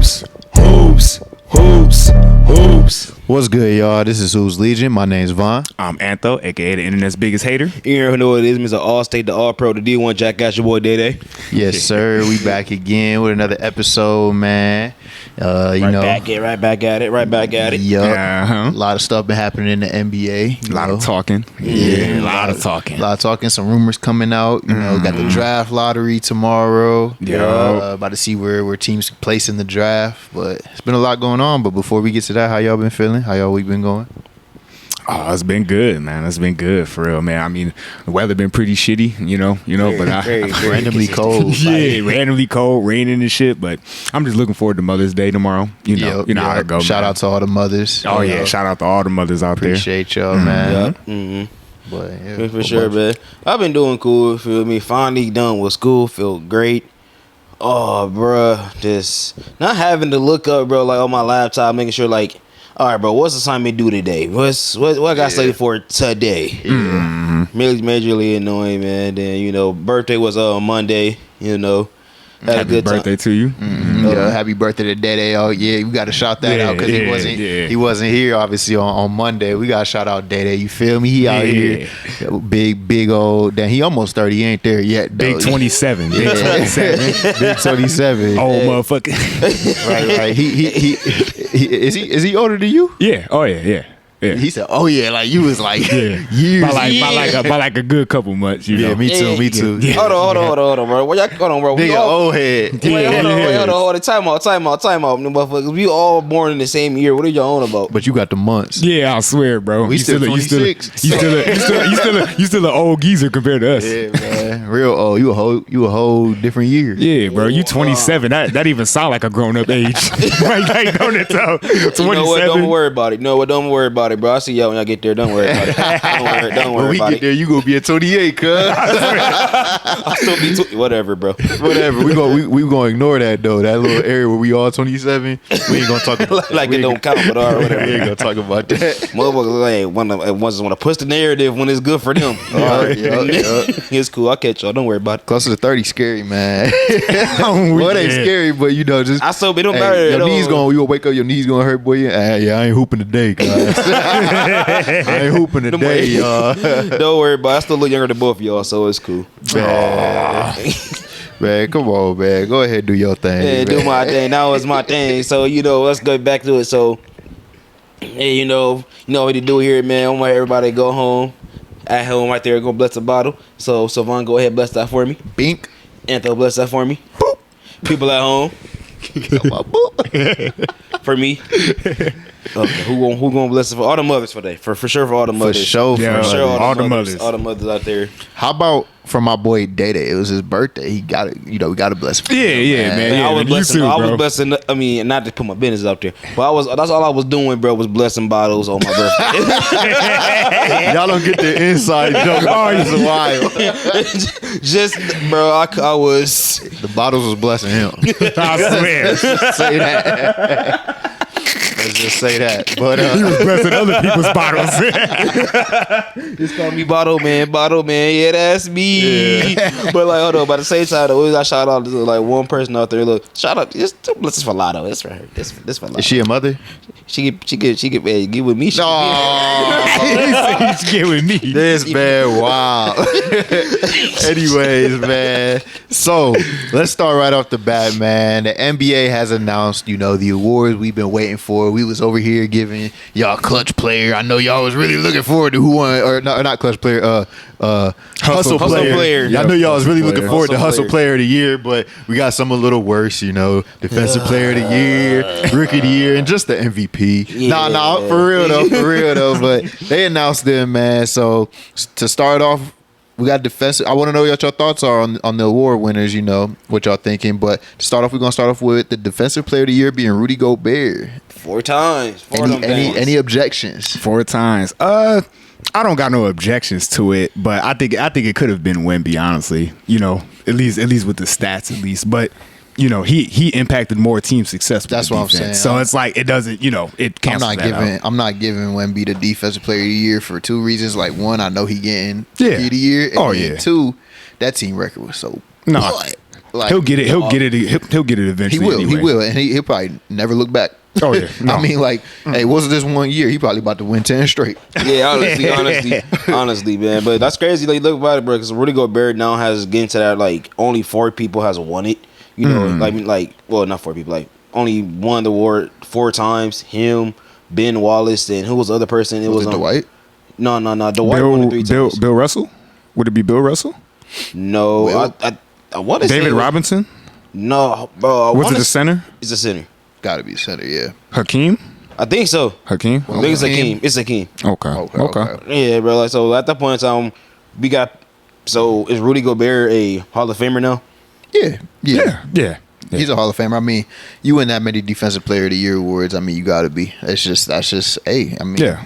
Hoops. What's good, y'all? This is Who's Legion. My name's Vaughn. I'm Antho, aka the internet's biggest hater. You know what it is, Mr. All-State, the All-Pro, the D1 Jack, got your boy Day. Yes, sir. We back again with another episode, man. Right back at it. Yup. Uh-huh. A lot of stuff been happening in the NBA. A lot of talking. Yeah, a lot of talking. A lot of talking. Some rumors coming out. You know, got the draft lottery tomorrow. Yeah. About to see where teams place in the draft. But it's been a lot going on. But before we get to that, how y'all been feeling? How y'all week been going? Oh, it's been good, man. It's been good for real, man. I mean, the weather been pretty shitty, you know, Very Randomly cold. yeah, randomly cold, raining and shit. But I'm just looking forward to Mother's Day tomorrow. You know how it go. Shout man. out to all the mothers. Oh yeah, shout out to all the mothers out Appreciate y'all, man. Mm-hmm. But yeah, For sure, man. I've been doing cool, feel me? Finally done with school, feel great. Oh, bruh, just not having to look up, bro, like on my laptop, making sure, like, all right, bro, what's the assignment due today? What I got slated for today? Majorly annoying, man. Then, you know, birthday was on Monday, you know. Had Happy birthday to you. Yeah, happy birthday to Dede. Oh yeah, we got to shout that out because he wasn't here obviously on Monday. We got to shout out Dede. You feel me? He out here, big old. Damn, he almost 30. He ain't there yet. Though. Big 27. Yeah. Big 27. Big 27. Old motherfucker. Right. He is he older than you? Yeah. Oh yeah. Yeah. He said, "Oh yeah," like you was like years, by like a good couple months. You know? Yeah, me too. Yeah. Hold on, bro. Hold on, bro. Nigga, old head. Hold on. Time out, motherfuckers. We all born in the same year. What are y'all on about? But you got the months. Yeah, I swear, bro. We still 26. You still an old geezer compared to us. Yeah, man. Real old. You a whole different year. Yeah, bro. You 27. That even sound like a grown up age. Like, don't it though? 27. You know what? Don't worry about it. Don't worry about it, bro. I'll see y'all when y'all get there. Don't worry about it. Don't worry when we about get it. there, you gonna be at 28, cuz. I'll still be whatever, bro. Whatever. We gonna ignore that though. That little area where we all 27. We ain't gonna talk about like it don't count, but all right, whatever. We ain't gonna talk about that. Motherfuckers want to push the narrative when it's good for them. It's cool. I'll catch y'all. Don't worry about it. Closer to 30, scary, man. Well, it ain't scary, but you know, just I still it don't matter. Your knees gonna, you gonna wake up, your knees gonna hurt, boy. Yeah, I ain't hooping today, guys. I ain't hooping today, y'all. Don't worry about it. I still look younger than both of y'all, so it's cool. Man, come on, man. Go ahead, do your thing. Yeah, man. do my thing. Now it's my thing. So, you know, let's go back to it. So, hey, you know what to do here, man. I want everybody to go home. At home right there, go bless the bottle. So Vaughn, go ahead, bless that for me. Bink. Antho, bless that for me. Boop. People at home. For me. Okay, who gonna bless it for all the mothers for today? For sure, for all the mothers. For sure, all the mothers out there. How about for my boy Dede? It was his birthday. He got it. You know, we got to bless him. Yeah, man. I was blessing. Too, I was blessing. I mean, not to put my business out there, but that's all I was doing, bro. Was blessing bottles on my birthday. Y'all don't get the inside joke. Oh, it's a while. Just, bro, I was. The bottles was blessing him. I swear. Say that. Let's just say that. But he was blessing other people's bottles. Just call me bottle man. Yeah, that's me. Yeah. But like, hold on. By the same time, though, I shout out to like one person out there. Look, shout out. Just bless for Lotto. That's for her. This for Lotto. Is she a mother? She get with me. She get with me. This man, wow. Anyways, man. So let's start right off the bat, man. The NBA has announced, the awards we've been waiting for. We was over here giving y'all clutch player. I know y'all was really looking forward to who won, or not clutch player. Hustle player. I know y'all was really looking forward to hustle player of the year, but we got some a little worse. Defensive player of the year, rookie of the year, and just the MVP. Yeah. Nah, for real though. But they announced them, man. So to start off, we got defensive. I want to know what your thoughts are on the award winners. What y'all thinking. But to start off, we're gonna start off with the defensive player of the year being Rudy Gobert. 4 times. Any objections? 4 times. I don't got no objections to it, but I think it could have been Wemby, honestly. At least with the stats, at least. But he impacted more team success. That's what I'm saying. So it's like it doesn't. It cancels I'm not giving Wemby the defensive player of the year for 2 reasons. Like, one, I know he getting rookie of the year. And 2, that team record was so. No. Like, he'll get it. He'll get it. He'll get it eventually. He will. Anyway. He will, and he'll probably never look back. Oh yeah. No. I mean, like, hey, wasn't this 1 year? He probably about to win 10 straight. Yeah, honestly, man. But that's crazy. Like, look about it, bro. Because Rudy Gobert now has getting to that, like, only 4 people has won it. You know, well, not 4 people. Like, only won the award 4 times. Him, Ben Wallace, and who was the other person? It was Dwight. No. Dwight won it 3 times. Bill Russell? Would it be Bill Russell? No, Will? I want to say David Robinson? No, bro. Was it the center? It's a center. Got to be center, yeah. Hakeem? I think so. Hakeem? I think it's Hakeem. It's Hakeem. Okay. Yeah, bro. Like, so at that point in time, we got. So is Rudy Gobert a Hall of Famer now? Yeah. He's a Hall of Famer. I mean, you win that many Defensive Player of the Year awards. I mean, you got to be. That's just. Hey, I mean, Yeah.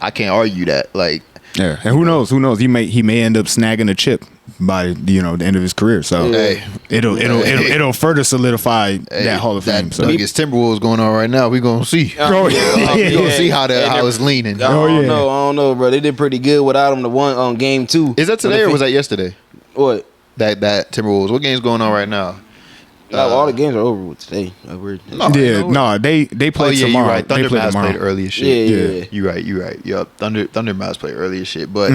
I can't argue that. Like, Yeah, and who knows? Who knows? He may end up snagging a chip by the end of his career. So it'll further solidify that Hall of Fame. So Nuggets Timberwolves going on right now. We gonna see. We gonna see how it's leaning. I don't know, bro. They did pretty good without him. The one on game 2. Is that today or was that yesterday? What? That Timberwolves. What game's going on right now? All the games are over with today. They play tomorrow. You're right. They Thunder play Mavs tomorrow. played early as shit. Yeah. You're right. Yup. Thunder Mavs played early as shit. But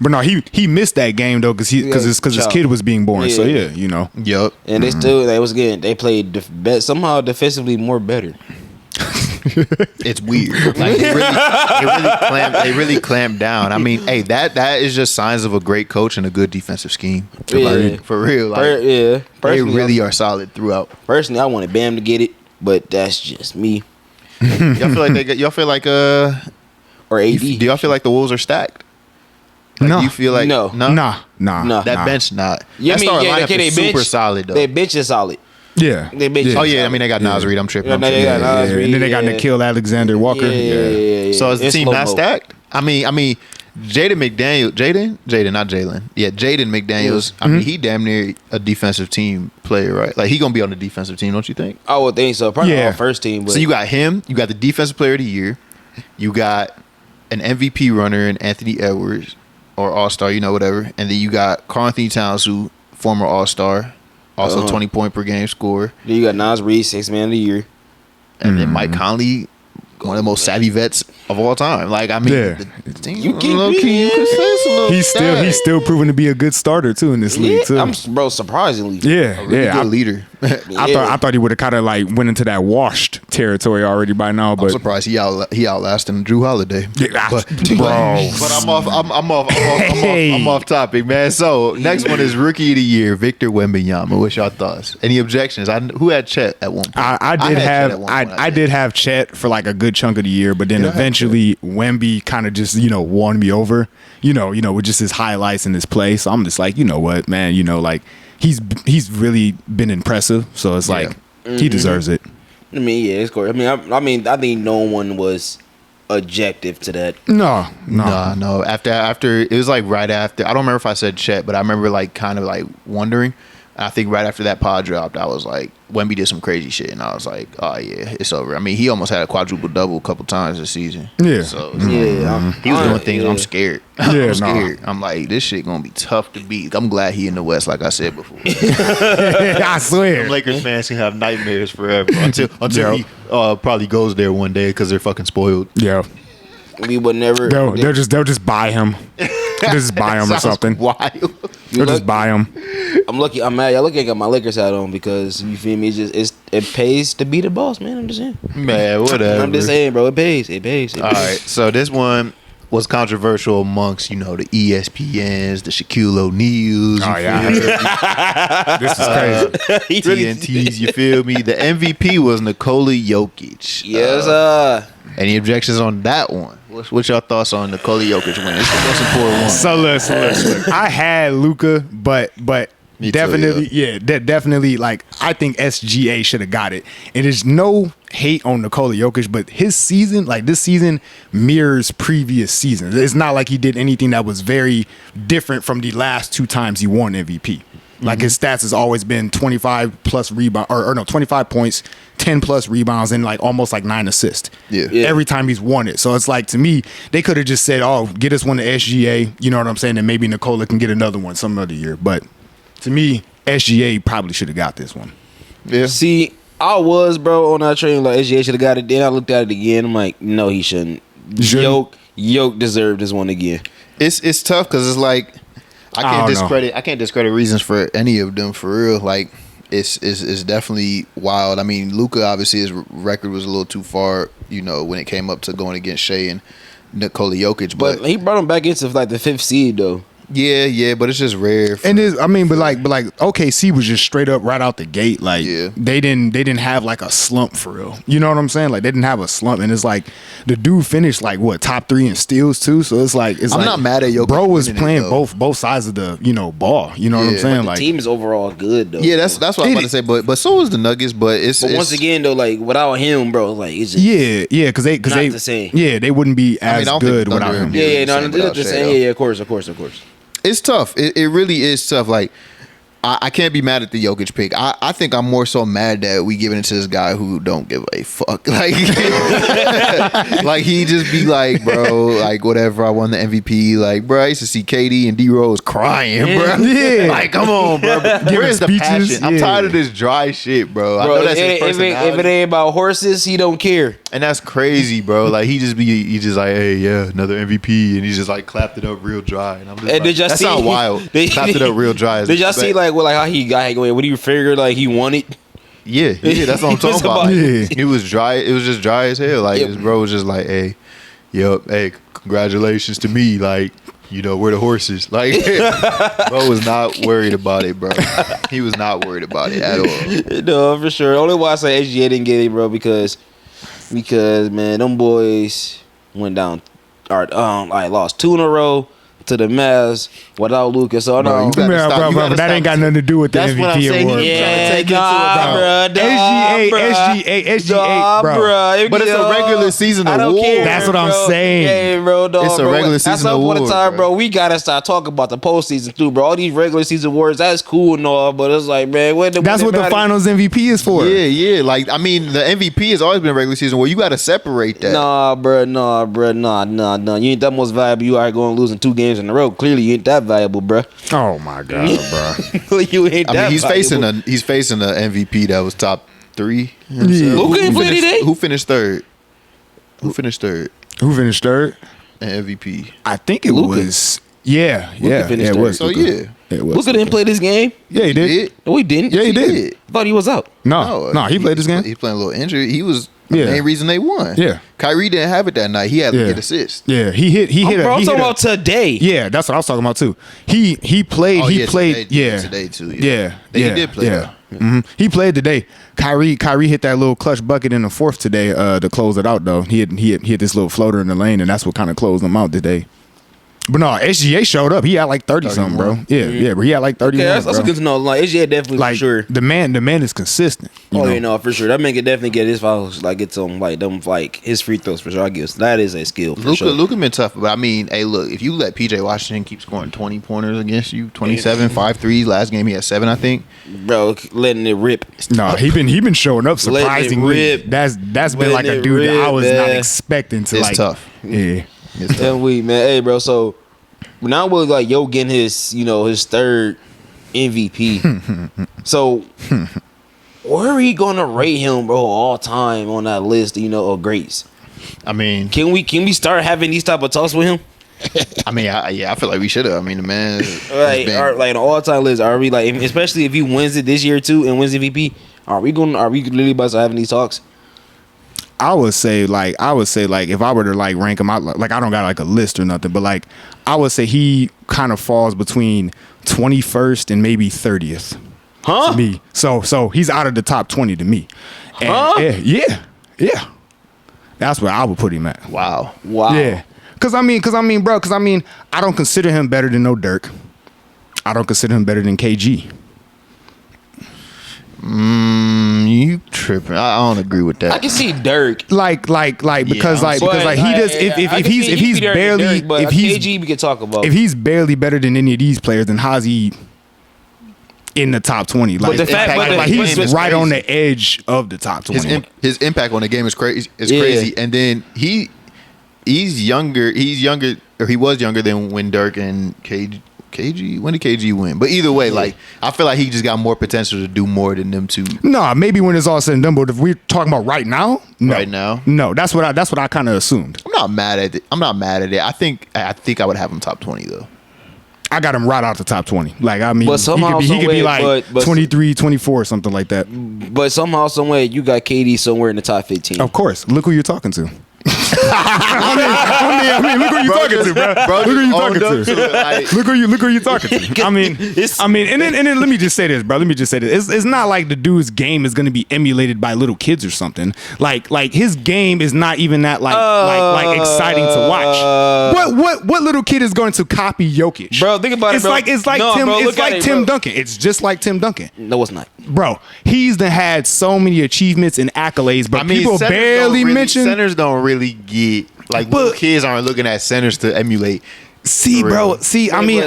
But no, he missed that game though because his kid was being born. Yeah. So yup. And they played somehow defensively more better. It's weird. Like they really clamped down. I mean, hey, that is just signs of a great coach and a good defensive scheme. For real. Like, they really are solid throughout. Personally, I wanted Bam to get it, but that's just me. Y'all feel like or AD. do y'all feel like the Wolves are stacked? Like, No. you feel like No. Nah. That bench not. Yeah, That starting lineup is super solid though. Their bench is solid. Yeah. They bench. Oh yeah, I mean they got Nas Reed. I'm tripping. Yeah, they got Nas Reed. And then they got Nikhil Alexander-Walker. Yeah. So is the It's team slow not mo. stacked? I mean, Jaden, not Jalen. Yeah, Jaden McDaniels. I mean, he damn near a defensive team player, right? Like he gonna be on the defensive team, don't you think? I would think so. Probably Yeah. on first team. But So you got him. You got the defensive player of the year. You got an MVP runner in Anthony Edwards or All-Star, whatever. And then you got Karl Anthony Towns, who former All-Star, also 20 point per game scorer. then you got Nas Reed, 6th man of the year. And then Mike Conley, one of the most savvy vets of all time. Like, I mean, the team, You keep He's still proven to be a good starter too in this league too. Surprisingly. Yeah, good leader. I thought he would have kind of like went into that washed territory already by now, I'm but surprised he outlasted Drew Holiday. bro. But I'm off topic, man. So next one is Rookie of the Year, Victor Wembanyama. What's your thoughts? Any objections? Who had Chet at one point? I did have Chet for like a good chunk of the year, but then eventually Wemby kind of just won me over. With just his highlights and his play. So I'm just like, you know what, man. Like he's really been impressive. So it's like he deserves it. I mean, yeah, it's cool. I mean, I think no one was objective to that. No. After it was like right after. I don't remember if I said Chet, but I remember like kind of like wondering. I think right after that pod dropped, I was like, Wemby did some crazy shit, and I was like, oh yeah, it's over. I mean, he almost had a quadruple double a couple times this season. Yeah. So Yeah, he was doing things. I'm scared. Yeah, I'm scared. I'm like, this shit gonna be tough to beat. I'm glad he in the West, like I said before. I swear. Lakers fans can have nightmares forever until he probably goes there one day because they're fucking spoiled. Yeah. we would never. They'll just buy him. Just buy him or something. Wild. They'll just buy him. I'm lucky. I'm mad. Y'all looking at my Lakers hat on because you feel me. It pays to be the boss, man. I'm just saying. Man, whatever. I'm just saying, bro. It pays. It pays. All right. So this one was controversial amongst the ESPNs, the Shaquille O'Neals. Oh yeah. This is crazy. TNTs. You feel me? The MVP was Nikola Jokic. Yes, Any objections on that one? What's your thoughts on Nikola Jokic winning? It's the most important one. So listen. I had Luka, but Me definitely, too, definitely. Like I think SGA should have got it. And there's no hate on Nikola Jokic, but his season, like this season, mirrors previous seasons. It's not like he did anything that was very different from the last 2 times he won MVP. Like his stats has always been 25 plus rebound, or no, 25 points, 10 plus rebounds, and like almost like 9 assists. Yeah. Every time he's won it. So it's like, to me, they could have just said, oh, get us one to SGA. You know what I'm saying? And maybe Nikola can get another one some other year. But to me, SGA probably should have got this one. Yeah. See, I was, bro, on that train like SGA should have got it. Then I looked at it again. I'm like, no, he shouldn't. Yoke deserved this one again. It's tough because it's like I can't discredit reasons for any of them for real. Like it's definitely wild. I mean, Luka obviously his record was a little too far, when it came up to going against Shai and Nikola Jokic. But he brought him back into like the 5th seed though. Yeah, but it's just rare. And but OKC was just straight up right out the gate. Like they didn't have like a slump for real. You know what I'm saying? Like they didn't have a slump, and it's like the dude finished like what top 3 in steals too. So I'm not mad at Jokic. Bro was playing both sides of the ball. You know what I'm saying? But the team is overall good though. Yeah, that's what I was about to say. But so is the Nuggets. But once again though, like without him, bro, like it's just because they the same. Yeah, they wouldn't be as good without him. Yeah, no, they're the same. Yeah, of course. It's tough. It really is tough. Like, I can't be mad at the Jokic pick. I think I'm more so mad that we giving it to this guy who don't give a fuck. Like, like he just be like, bro, like whatever. I won the MVP. Like, bro, I used to see KD and D Rose crying, bro. Yeah, like come on, bro. Where's the passion? I'm tired of this dry shit, bro. I know that's his personality. If it ain't about horses, he don't care. And that's crazy, bro. Like he just like, hey, yeah, another MVP, and he just like clapped it up real dry. And I'm just like, that sounds wild. Clapped it up real dry. Did y'all see like how he got going? What do you figure like he won it? Yeah, that's what I'm talking about. Yeah. It was dry. It was just dry as hell. Like his bro was just like, hey, congratulations to me. Like, we're the horses. Like, bro was not worried about it, bro. He was not worried about it at all. No, for sure. Only why I say SGA didn't get it, bro, because man, them boys went down. I lost 2 in a row to the Mavs without Luka. So no, bro, that ain't got nothing to do with the MVP award. SGA, bro. But it's a regular season award. That's what I'm saying. Hey, bro, dog, it's a regular season award. At some point in time, bro, we gotta start talking about the postseason too, bro. All these regular season awards, that's cool and all, but it's like, man, that's what the Finals MVP is for. Yeah. Like, I mean, the MVP has always been a regular season where you got to separate that. Nah, bro. You ain't that most valuable. You are going losing 2 games in a row. Clearly, you ain't that valuable, bro. Oh my god, bro. You ain't that valuable. He's facing an MVP that was top 3. Who couldn't play today? Who finished third? Who finished third? An MVP. I think it was. Yeah, it was. So yeah, Luka didn't play this game. Yeah, he did. No, he didn't. Yeah, he did. I thought he was out. No, he played this game. He's playing a little injured. He was the main reason they won. Yeah, Kyrie didn't have it that night. He had to get assists. Yeah, he hit. I'm talking about today. Yeah, that's what I was talking about too. He played. He played. Today too. Yeah, he did play. Yeah. Mm-hmm. He played today. Kyrie hit that little clutch bucket in the 4th today to close it out though. He hit this little floater in the lane, and that's what kind of closed him out today. But no, SGA showed up. He had like 30 something, bro. Yeah, but he had like 31. Okay, that's good to know. Like SGA definitely like, for sure. The man is consistent. For sure. That man can definitely get his fouls, like get some his free throws for sure. I guess that is a skill. Luka been tough, but I mean, hey, look, if you let PJ Washington keep scoring 20 pointers against you, 27, 5 threes. Last game he had 7, I think. Bro, letting it rip. No, he been showing up surprisingly. That's been like a dude that I was not expecting to. It's tough. Yeah. And man. Hey, bro. So now we're like, getting his, his 3rd MVP. So where are we gonna rate him, bro, all time on that list, of greats? I mean, can we start having these type of talks with him? I mean, I feel like we should have. I mean, the man, like an all time list. Are we like, especially if he wins it this year too and wins MVP? Are we literally about to having these talks? I would say like if I were to like rank him out, like I don't got like a list or nothing, but like I would say he kind of falls between 21st and maybe 30th. Huh? To me. So he's out of the top 20 to me. And yeah. That's where I would put him at. Wow. Yeah. Cause I mean, bro, I don't consider him better than no Dirk. I don't consider him better than KG. You tripping? I don't agree with that. I can see Dirk, because he does. If he's barely, Dirk, if he's KG, we can talk about. If he's barely better than any of these players, then how's he in the top 20? Like, he's right on the edge of the top 20. His impact on the game is crazy. Crazy, and then he's younger. He's younger, or he was younger than when Dirk and KG KG? When did KG win? But either way, like I feel like he just got more potential to do more than them two. No, maybe when it's all said and done. But if we're talking about right now, no. Right now, no. That's what I kind of assumed. I'm not mad at it. I think I would have him top 20 though. I got him right out the top 20. Like, I mean, But somehow, he could be like but 23, 24, something like that. But somehow, someway, you got KD somewhere in the top 15. Of course. Look who you're talking to. I mean, look who you talking to, bro. Look who you talking to. Look who you talking to. I mean, and then let me just say this, bro. Let me just say this. It's not like the dude's game is going to be emulated by little kids or something. Like his game is not even that like exciting to watch. What little kid is going to copy Jokic? Bro, think about it, bro. It's like Tim Duncan. It's just like Tim Duncan. No, it's not. Bro, he's had so many achievements and accolades, but people barely mention centers don't really get like little kids aren't looking at centers to emulate. See, bro. See, I mean,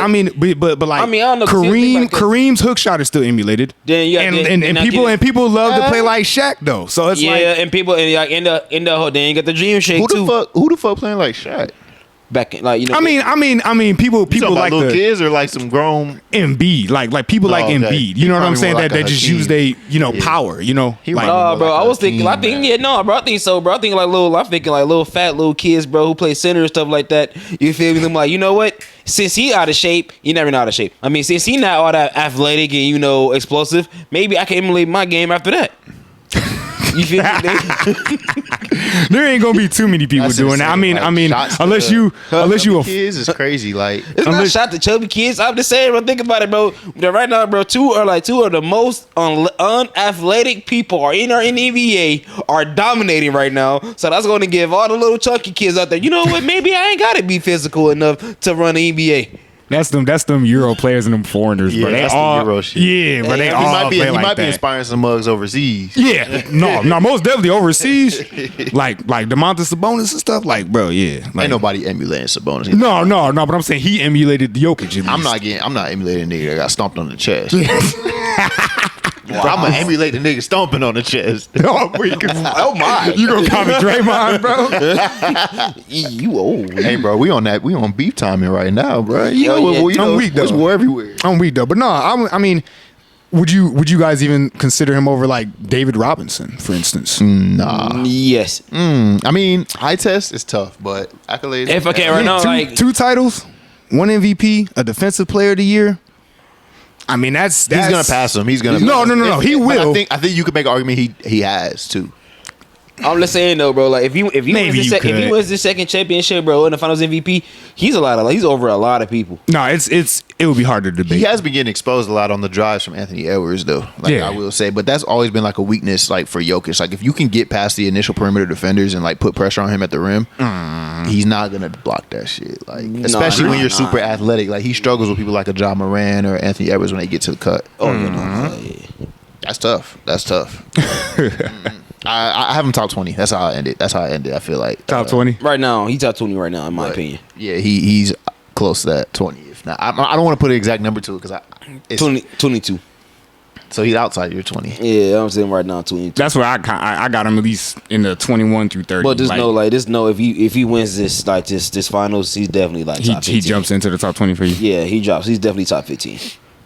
but like, I don't know, Kareem's hook shot is still emulated. Then you got, people love to play like Shaq though. So it's and people in the whole then you got the Dream Shake Who the fuck playing like Shaq? Back in, like, you know. I mean, people like little the kids or like some grown Embiid, like people like okay. Embiid. You know what I'm saying? Like that just use they power. You know, like, bro. I was thinking. I think bro. I think so, bro. I think like little fat little kids, bro, who play center and stuff like that. You feel me? I'm like, you know what? Since he out of shape, you never not out of shape. I mean, since he not all that athletic and explosive, maybe I can emulate my game after that. You feel me? There ain't gonna be too many people doing that. I mean, unless you kids is crazy. Like it's not shot to chubby kids. I'm just saying, bro. Think about it, bro. Right now, bro, two of the most unathletic people are in the NBA are dominating right now. So that's going to give all the little chunky kids out there. You know what? Maybe I ain't got to be physical enough to run the NBA. That's them Euro players and them foreigners, bro. They all Euro shit. Yeah, but they all he might be that. inspiring some mugs overseas. Yeah, no, most definitely overseas, like DeMontis Sabonis and stuff. Like, bro, yeah, like, ain't nobody emulating Sabonis. No, but I'm saying he emulated Jokic. I'm not emulating a nigga that got stomped on the chest. Bro, I'm gonna emulate the nigga stomping on the chest. Oh my! You gonna copy Draymond, bro? You old. Hey, bro, we on beef timing right now, bro. I'm weak though. It's war everywhere. I'm weak though, but no, I mean, would you guys even consider him over like David Robinson, for instance? Nah. Yes. I mean, high test is tough, but accolades. If I can't right now, two titles, one MVP, a Defensive Player of the Year. I mean, that's he's gonna pass him. He's gonna no. He will. I think you could make an argument he has too. I'm just saying though, bro. Like if he wins the second championship, bro, in the Finals MVP, he's over a lot of people. No, it would be hard to debate. He has been getting exposed a lot on the drives from Anthony Edwards, though. I will say, but that's always been like a weakness, like for Jokic. Like if you can get past the initial perimeter defenders and like put pressure on him at the rim, he's not gonna block that shit. Like especially when you're super athletic. Like he struggles with people like a Ja Morant or Anthony Edwards when they get to the cut. That's tough. I have him top 20. That's how I ended. I feel like top 20 right now. He's top 20 right now, in my opinion. Yeah, he's close to that 20. If not, I don't want to put an exact number to it because it's 22. So he's outside your 20. Yeah, I'm saying right now 22. That's where I got him at least in the 21 through 30. But just know if he wins this finals, he's definitely like top 15. He jumps into the top 20 for you. Yeah, he drops. He's definitely top 15.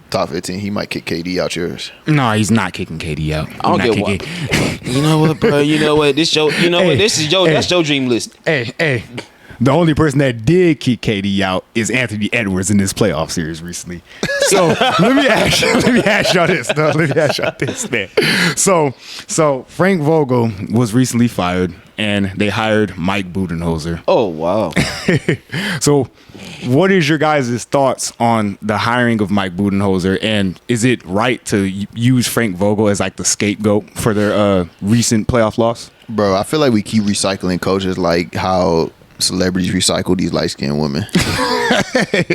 Top 15, he might kick KD out yours. No, he's not kicking KD out. I don't get why. You know what, bro? You know what? This show. You know what? This is that's your dream list. Hey. The only person that did kick KD out is Anthony Edwards in this playoff series recently. So let me ask y'all this. No, let me ask y'all this, man. So Frank Vogel was recently fired, and they hired Mike Budonholzer. Oh wow! So, what is your guys' thoughts on the hiring of Mike Budonholzer, and is it right to use Frank Vogel as like the scapegoat for their recent playoff loss? Bro, I feel like we keep recycling coaches like how celebrities recycle these light-skinned women.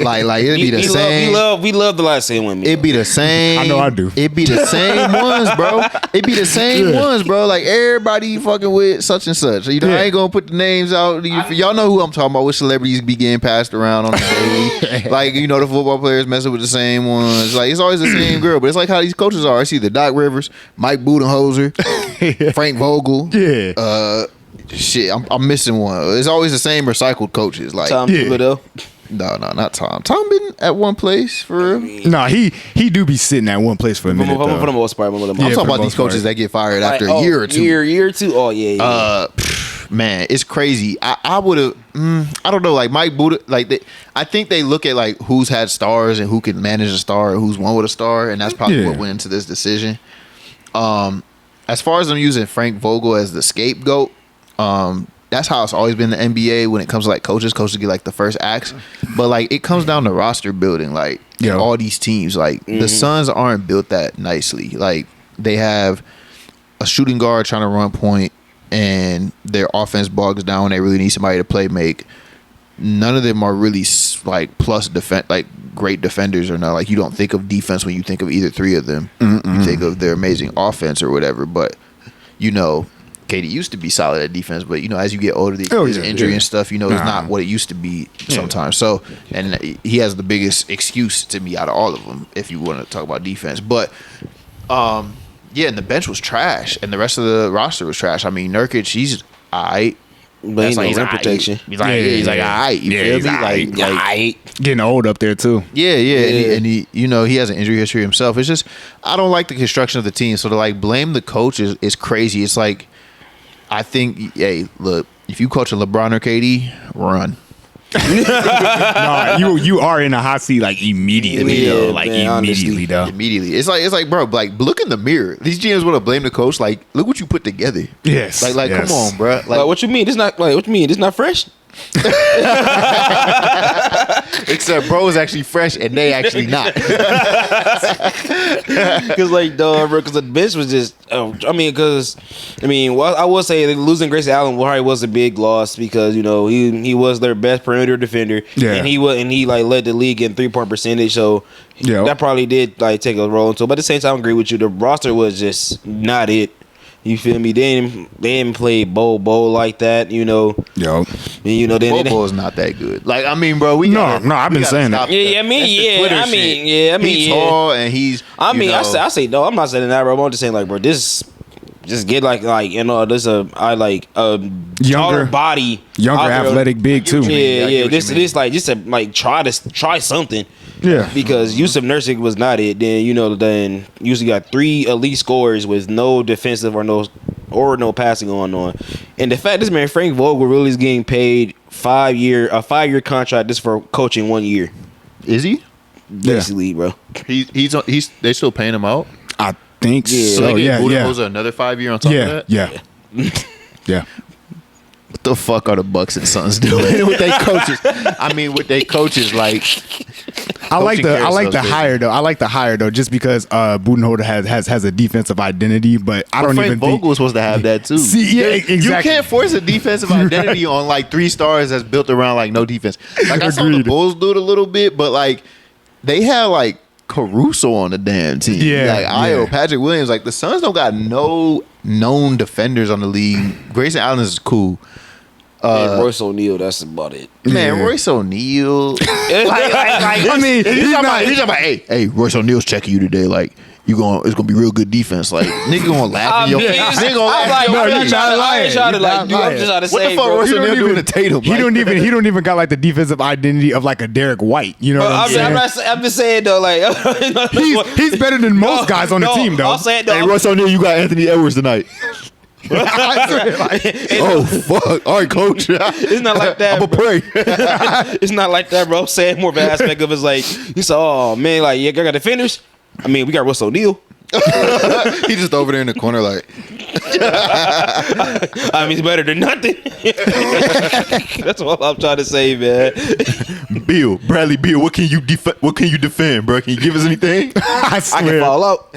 like it'd be the same. We love the light-skinned women. It'd be the same. I know I do. It'd be the same ones, bro. It'd be the same ones, bro. Like everybody fucking with such and such. You know, I ain't gonna put the names out. Y'all know who I'm talking about. Which celebrities be getting passed around on the day. Like, you know, the football players messing with the same ones. Like it's always the same girl. But it's like how these coaches are. It's either Doc Rivers, Mike Budenholzer, Frank Vogel. Yeah. Shit, I'm missing one. It's always the same recycled coaches. Like Tom Thibodeau. No, not Tom. Tom been at one place for real. No, he do be sitting at one place for a minute. For the most part. I'm talking about these coaches that get fired after a year or two. Year or two. Oh yeah. Man, it's crazy. I would have. I don't know. Like Mike Buddha. I think they look at like who's had stars and who can manage a star, or who's won with a star, and that's probably what went into this decision. As far as I'm using Frank Vogel as the scapegoat, that's how it's always been in the NBA when it comes to like coaches. Coaches get like the first axe, but like it comes down to roster building. Like all these teams, like the Suns aren't built that nicely. Like they have a shooting guard trying to run point, and their offense bogs down. They really need somebody to play make. None of them are really like plus defense, like great defenders or not. Like you don't think of defense when you think of either three of them. You think of their amazing offense or whatever. But you know, KD used to be solid at defense, but you know, as you get older, his injury and stuff, you know, it's not what it used to be sometimes. So, and he has the biggest excuse to me out of all of them, if you want to talk about defense. But, yeah, and the bench was trash, and the rest of the roster was trash. I mean, Nurkic, he's all right. But he's in protection. He's like, all right. You feel me? Like, getting old up there too. Yeah. And he, you know, he has an injury history himself. It's just, I don't like the construction of the team. So to like blame the coach is crazy. It's like, I think, hey, look, if you coach a LeBron or KD, run. No, you are in a hot seat like immediately though. Like immediately though. Immediately. It's like, bro, like look in the mirror. These GMs want to blame the coach. Like, look what you put together. Yes. Like, yes. Come on, bro. Like, what you mean? It's not like what you mean? It's not fresh. Except bro is actually fresh and they actually not. Because like bro, because the bench was just I will say that losing Grayson Allen probably was a big loss because you know he was their best perimeter defender and he like led the league in 3-point percentage, so that probably did like take a role into it. But at the same time I agree with you, the roster was just not it. You feel me? They didn't play Bo like that, you know. Yo. And, you know, Bo is not that good. Like, I mean, bro, I've been saying that. He's tall and he's. I say no. I'm not saying that, bro. I'm just saying like, bro, this just get like you know, there's a younger body, younger athletic big too. Yeah. This like just to like try something. Yeah, because Yusuf Nurkic was not it. Then you know, then usually got 3 elite scorers with no defensive or no passing going on. And the fact this man Frank Vogel really is getting paid a 5-year contract just for coaching 1 year. Is he? Basically, bro. He's they still paying him out. I think so. So Budonholzer another 5 year on top of that. Yeah. What the fuck are the Bucks and Suns doing with their coaches? I mean, with their coaches, like. I like the hire though. I like the hire though, just because Budonholzer has a defensive identity, but I don't even think Vogel was supposed to have that too. See, yeah, exactly. You can't force a defensive identity on like 3 stars that's built around like no defense. Like I saw the Bulls do it a little bit, but like they had like Caruso on the damn team. Yeah, like Io, Patrick Williams. Like the Suns don't got no known defenders on the league. Grayson Allen is cool. And Royce O'Neal, that's about it. Man, Royce O'Neal. I mean, he's talking about, hey, Royce O'Neal's checking you today. Like, it's gonna be real good defense. Like, nigga gonna laugh in your face. Nigga gonna laugh in your face. I'm just trying to say, what the fuck Royce O'Neal doing to Tatum? He don't even got like the defensive identity of like a Derek White. You know what I'm saying? I'm just saying though, like he's better than most guys on the team though. I'm saying though, hey, Royce O'Neal, you got Anthony Edwards tonight. Oh fuck! All right, coach. It's not like that. I'm a pray. It's not like that, bro. I'm saying more of an aspect of it's like you said. Oh man, like I got defenders. I mean, we got Russell O'Neal. He just over there in the corner, like. I mean, it's better than nothing. That's all I'm trying to say, man. Bradley Beal, what can you defend, bro? Can you give us anything? I swear. I can fall out.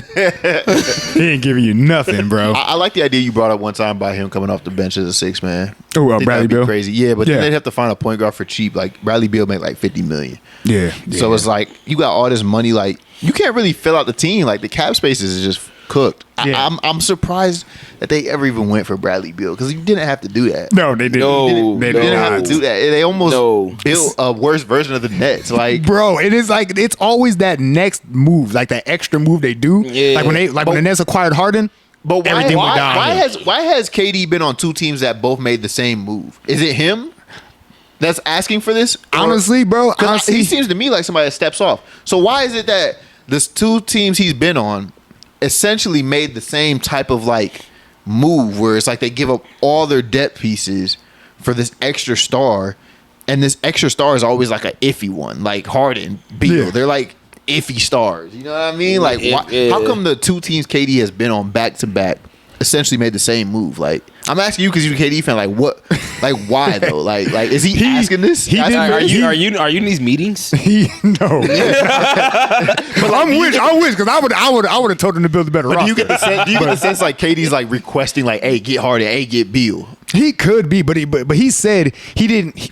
He ain't giving you nothing, bro. I like the idea you brought up one time by him coming off the bench as a 6-man. Oh, Bradley Beal, crazy, yeah. But then they'd have to find a point guard for cheap. Like Bradley Beal made like $50 million. Yeah. So it's like you got all this money, like you can't really fill out the team. Like the cap spaces is just cooked. Yeah. I'm surprised that they ever even went for Bradley Beal because you didn't have to do that. No, they didn't. They didn't have to do that. They almost built a worse version of the Nets. Like, bro, it is like it's always that next move, like that extra move they do. Yeah. Like when the Nets acquired Harden. But everything went down. Why has KD been on 2 teams that both made the same move? Is it him? that's asking for this? Honestly, bro, He seems to me like somebody that steps off. So why is it that this 2 teams he's been on essentially made the same type of like move where it's like they give up all their depth pieces for this extra star, and this extra star is always like an iffy one, like Harden, Beal. Yeah. They're like iffy stars. You know what I mean? Like, how come the 2 teams KD has been on back to back essentially made the same move? Like, I'm asking you because you're a KD fan. Like, what? Like, why though? Like, is he asking this? Are you in these meetings? No. I wish because I would have told him to build a better roster. Do you get the sense like KD's like requesting like, hey, get Harden, hey, get Beal? He could be, but he said he didn't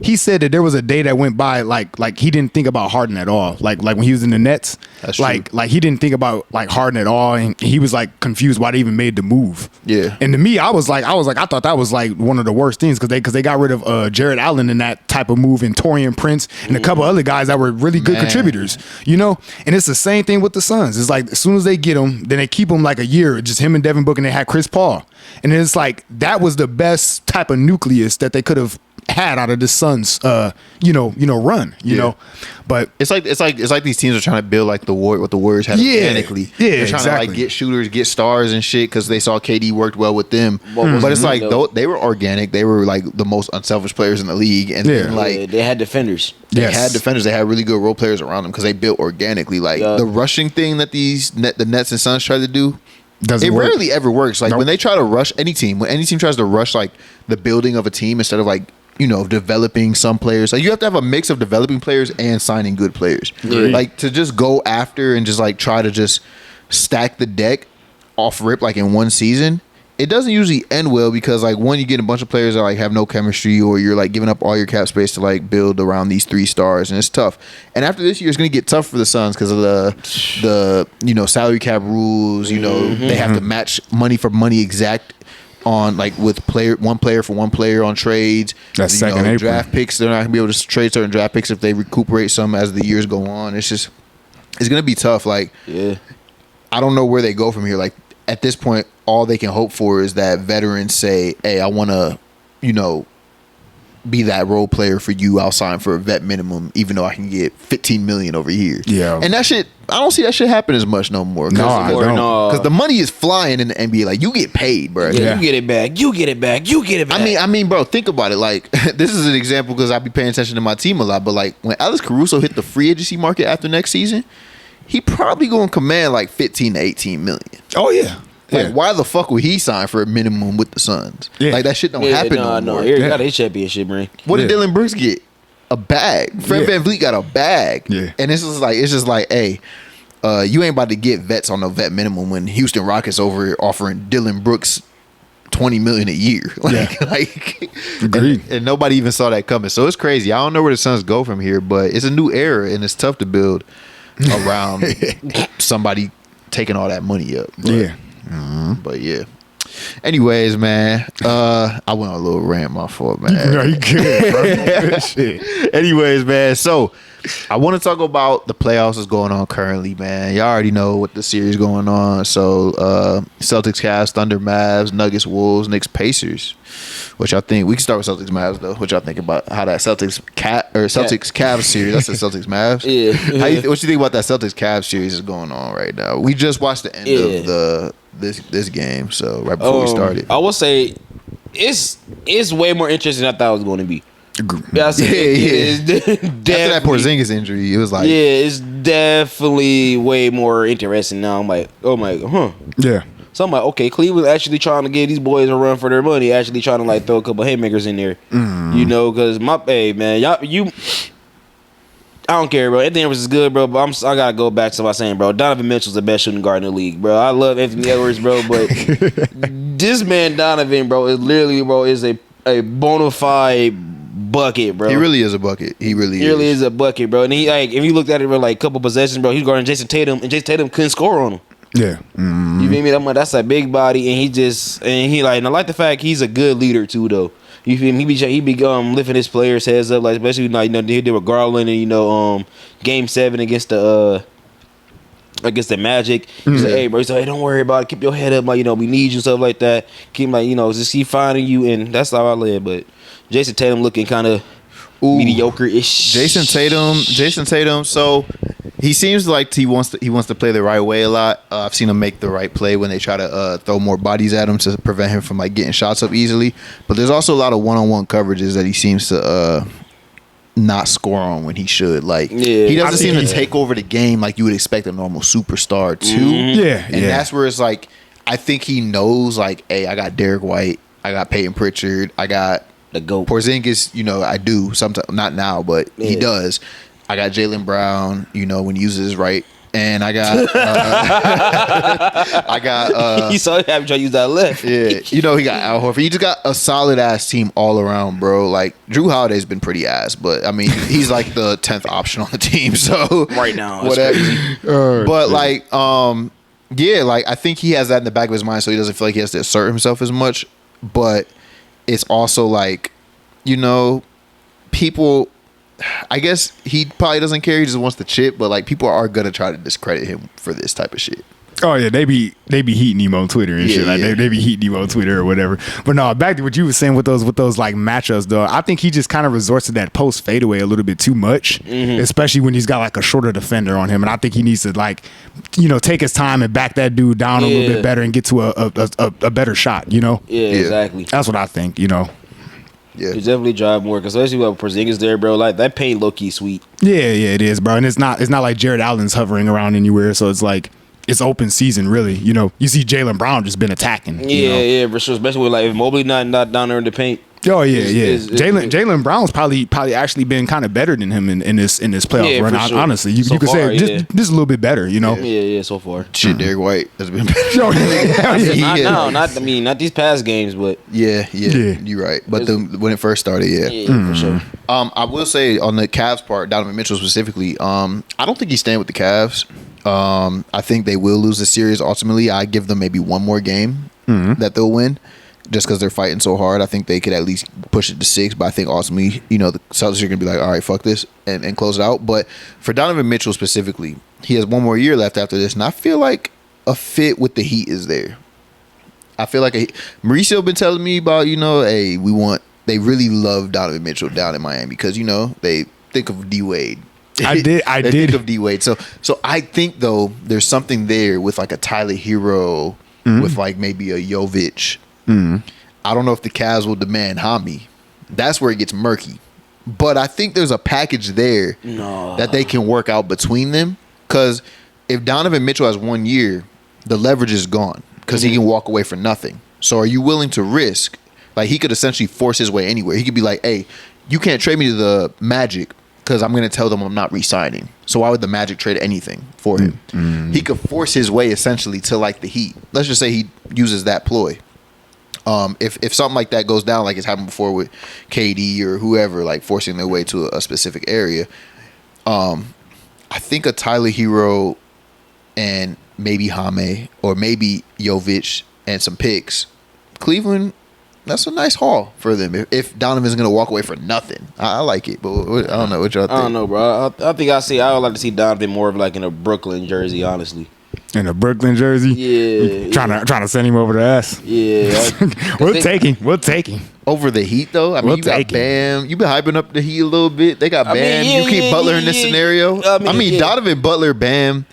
He said that there was a day that went by like he didn't think about Harden at all. Like when he was in the Nets, That's true. like he didn't think about like Harden at all, and he was like confused why they even made the move. Yeah. And to me, I thought that was like one of the worst things because they got rid of Jared Allen in that type of move, and Torian Prince and a couple other guys that were really good contributors. You know, and it's the same thing with the Suns. It's like as soon as they get him, then they keep him like a year, just him and Devin Booker, and they had Chris Paul, and it's like that was the best type of nucleus that they could have had out of the Suns, run, you know, but it's like these teams are trying to build like what the Warriors had organically. Yeah, they're trying to like get shooters, get stars and shit because they saw KD worked well with them. But it's like they were organic. They were like the most unselfish players in the league, and then, like they had defenders. They had defenders. They had really good role players around them because they built organically. Like the rushing thing that the Nets and Suns try to do. It rarely ever works. Like when they try to rush any team, when any team tries to rush like the building of a team instead of like, developing some players. Like you have to have a mix of developing players and signing good players. Right. Like to just go after and just like try to just stack the deck off rip like in one season. It doesn't usually end well because like one, you get a bunch of players that like have no chemistry, or you're like giving up all your cap space to like build around these 3 stars, and it's tough. And after this year, it's gonna get tough for the Suns because of the salary cap rules. They have to match money for money exact on like with one player for one player on trades. That's second April. Draft picks, they're not gonna be able to trade certain draft picks if they recuperate some as the years go on. It's gonna be tough. Like I don't know where they go from here. Like at this point, all they can hope for is that veterans say, hey, I want to, be that role player for you. I'll sign for a vet minimum, even though I can get $15 million over here. Yeah. And that shit, I don't see that shit happen as much no more. No, I don't. Because the money is flying in the NBA. Like, you get paid, bro. Yeah. You get it back. You get it back. You get it back. I mean, bro, think about it. Like, this is an example because I be paying attention to my team a lot. But, like, when Alex Caruso hit the free agency market after next season, he probably going to command, like, 15 to 18 million. Oh, yeah. Like, why the fuck would he sign for a minimum with the Suns? Yeah. Like, that shit don't happen no more. He got his championship ring. What did Dylan Brooks get? A bag. Fred VanVleet got a bag. Yeah. And it's just like, hey, you ain't about to get vets on a vet minimum when Houston Rockets over offering Dylan Brooks $20 million a year. Agreed. And nobody even saw that coming. So it's crazy. I don't know where the Suns go from here, but it's a new era and it's tough to build around somebody taking all that money up. But, but yeah. Anyways, man, I went on a little rant, my fault, man. No, you good, bro. Shit. Anyways, man, so I want to talk about the playoffs that's going on currently, man. Y'all already know what the series going on. So Celtics, Cavs, Thunder, Mavs, Nuggets, Wolves, Knicks, Pacers. What y'all think? We can start with Celtics, Mavs though. What y'all think about how that Celtics Cavs series? That's the Celtics, Mavs. Yeah. What you think about that Celtics Cavs series is going on right now? We just watched the end of this game, so right before we started. I will say it's way more interesting than I thought it was going to be. After that Porzingis injury, it was like it's definitely way more interesting now. I'm like, oh my, Yeah. So I'm like, okay, Cleveland actually trying to give these boys a run for their money, actually trying to like throw a couple haymakers in there, because I don't care, bro. Anthony Edwards is good, bro, but I gotta go back to what I was saying, bro. Donovan Mitchell's the best shooting guard in the league, bro. I love Anthony Edwards, bro, but this man Donovan, bro, is literally, bro, is a bona fide bucket, bro. He really is a bucket. He really is a bucket, bro. And he like, if you looked at it, bro, like a couple possessions, bro, he's guarding Jason Tatum, and Jason Tatum couldn't score on him. Yeah. You feel me? That's a big body, and I like the fact he's a good leader too, though. You feel me? He be lifting his players' heads up, like especially like he did with Garland, and Game 7 against the against the Magic. He's like, hey, bro, he's like, hey, don't worry about it. Keep your head up, like, we need you, stuff like that. Keep, like, just keep finding you, and that's how I live. But Jason Tatum looking kind of mediocre-ish. Jason Tatum. So he seems like he wants to play the right way a lot. I've seen him make the right play when they try to throw more bodies at him to prevent him from like getting shots up easily. But there's also a lot of one-on-one coverages that he seems to not score on when he should. Like he doesn't seem to take over the game like you would expect a normal superstar to. And that's where it's like I think he knows like, hey, I got Derek White, I got Peyton Pritchard, I got the GOAT. Porzingis, I do sometimes, not now, but he does. I got Jalen Brown, when he uses right, and I got he saw him trying to use that left. Yeah, he got Al Horford. He just got a solid ass team all around, bro. Like Drew Holiday's been pretty ass, but I mean he's like the 10th option on the team. So right now, whatever. But like, like I think he has that in the back of his mind, so he doesn't feel like he has to assert himself as much. But it's also like, people, I guess he probably doesn't care. He just wants the chip, but like people are gonna try to discredit him for this type of shit. Oh yeah, they be heating him on Twitter and shit. Like they be heating him on Twitter or whatever. But no, back to what you were saying with those like matchups though. I think he just kind of resorts to that post fadeaway a little bit too much, especially when he's got like a shorter defender on him. And I think he needs to like, take his time and back that dude down a little bit better and get to a better shot. Yeah, exactly. That's what I think. Yeah, you definitely drive more, especially with Porzingis there, bro. Like that paint low key sweet. Yeah, it is, bro. And it's not like Jared Allen's hovering around anywhere, so it's like it's open season, really. You see Jalen Brown just been attacking. Yeah, for sure. Especially with like if Mobley not down there in the paint. Oh yeah. Jalen Brown's probably actually been kind of better than him in this playoff run. Sure. Honestly, you could say just a little bit better. Yeah. So far, shit, Derek White has been better. Not these past games, but yeah. You're right. But when it first started, for sure. I will say on the Cavs part, Donovan Mitchell specifically, I don't think he's staying with the Cavs. I think they will lose the series ultimately. I give them maybe one more game that they'll win. Just because they're fighting so hard, I think they could at least push it to 6. But I think ultimately, the Celtics are going to be like, all right, fuck this, and close it out. But for Donovan Mitchell specifically, he has one more year left after this. And I feel like a fit with the Heat is there. I feel like Mauricio been telling me about, hey, they really love Donovan Mitchell down in Miami because, they think of D-Wade. I did. Think of D-Wade. So I think, though, there's something there with like a Tyler Hero, with like maybe a Jovic. I don't know if the Cavs will demand Hami. That's where it gets murky. But I think there's a package there that they can work out between them. Because if Donovan Mitchell has 1 year, the leverage is gone because he can walk away for nothing. So are you willing to risk? Like he could essentially force his way anywhere. He could be like, hey, you can't trade me to the Magic because I'm going to tell them I'm not re-signing. So why would the Magic trade anything for him? He could force his way essentially to like the Heat. Let's just say he uses that ploy. If something like that goes down, like it's happened before with KD or whoever, like forcing their way to a specific area, I think a Tyler Hero and maybe Hame or maybe Jovic and some picks, Cleveland, that's a nice haul for them. If Donovan's going to walk away for nothing, I like it. But I don't know what y'all think. I don't know, bro. I think I would like to see Donovan more of like in a Brooklyn jersey, honestly. In a Brooklyn jersey, trying to send him over the ass. Yeah, we'll take him over the Heat though. I mean, you got Bam. You've been hyping up the Heat a little bit. They got Bam. You keep Butler in this scenario. I mean, Donovan, Butler, Bam.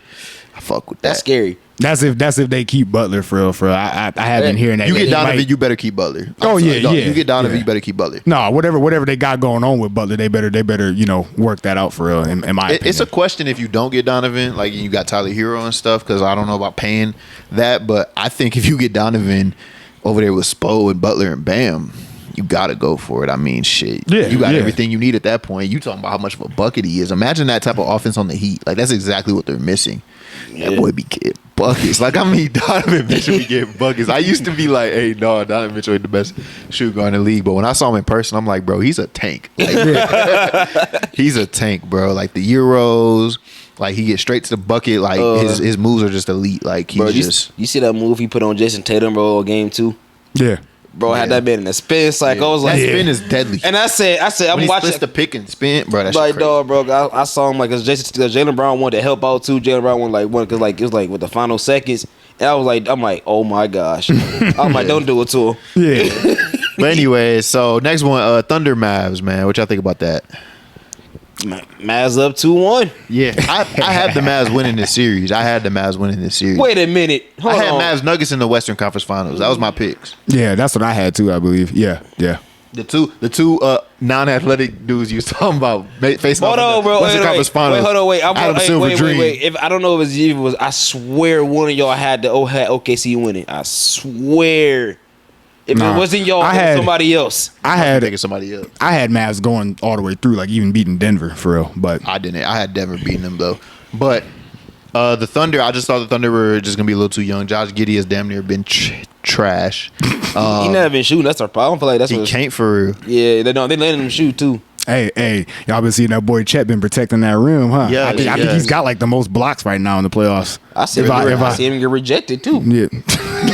I fuck with that. That's scary. That's if they keep Butler for real. I have been hearing that. You get Donovan, you better keep Butler. You get Donovan, you better keep Butler. No, whatever they got going on with Butler, they better work that out for real. In my opinion, it's a question if you don't get Donovan, like you got Tyler Hero and stuff, because I don't know about paying that, but I think if you get Donovan over there with Spo and Butler and Bam, you gotta go for it. I mean, shit. Yeah, you got everything you need at that point. You talking about how much of a bucket he is. Imagine that type of offense on the Heat. Like that's exactly what they're missing. That boy be getting buckets. Like Donovan Mitchell be getting buckets. I used to be like, hey, no, Donovan Mitchell ain't the best shooter guard in the league. But when I saw him in person, I'm like, bro, he's a tank. Like, he's a tank, bro. Like the Euros, like he gets straight to the bucket. Like his moves are just elite. Like he's bro, you see that move he put on Jason Tatum, bro, game 2? Yeah. bro. Had that been in a spin cycle. I was like, that spin is deadly. and I said, when I'm he watching splits the pick and spin, bro. That's like, crazy. dog, bro. I saw him like, cause Jalen Brown wanted to help out too. Jalen Brown cause like it was like with the final seconds, and I'm like, oh my gosh. I'm like, don't do it to him. Yeah. But anyway, so next one, Thunder Mavs, man. What y'all think about that? Mavs up 2-1. Yeah, I have the Mavs winning this series. Wait a minute. Hold I had on. Mavs Nuggets in the Western Conference Finals. That was my picks. Yeah, that's what I had too, I believe. Yeah. The two non-athletic dudes you was talking about facing Hold off on, in the bro. Western Conference Finals. Hold on, wait. Adam Silver Dream. Wait. If I don't know if it was you, it was I swear one of y'all had OKC winning. I swear. If Nah, it wasn't y'all, I it was had- somebody else. I I'm had thinking somebody else. I had Mavs going all the way through, like even beating Denver for real. But I didn't. I had Denver beating them though. But the Thunder, I just thought the Thunder were just gonna be a little too young. Josh Giddey has damn near been trash. He never been shooting. That's our problem. I don't feel like that's He what. can't for real. Yeah, they letting him shoot too. hey, y'all been seeing that boy Chet been protecting that rim, huh? Yeah, I think yeah. he's got like the most blocks right now in the playoffs. I see him get rejected too. Yeah,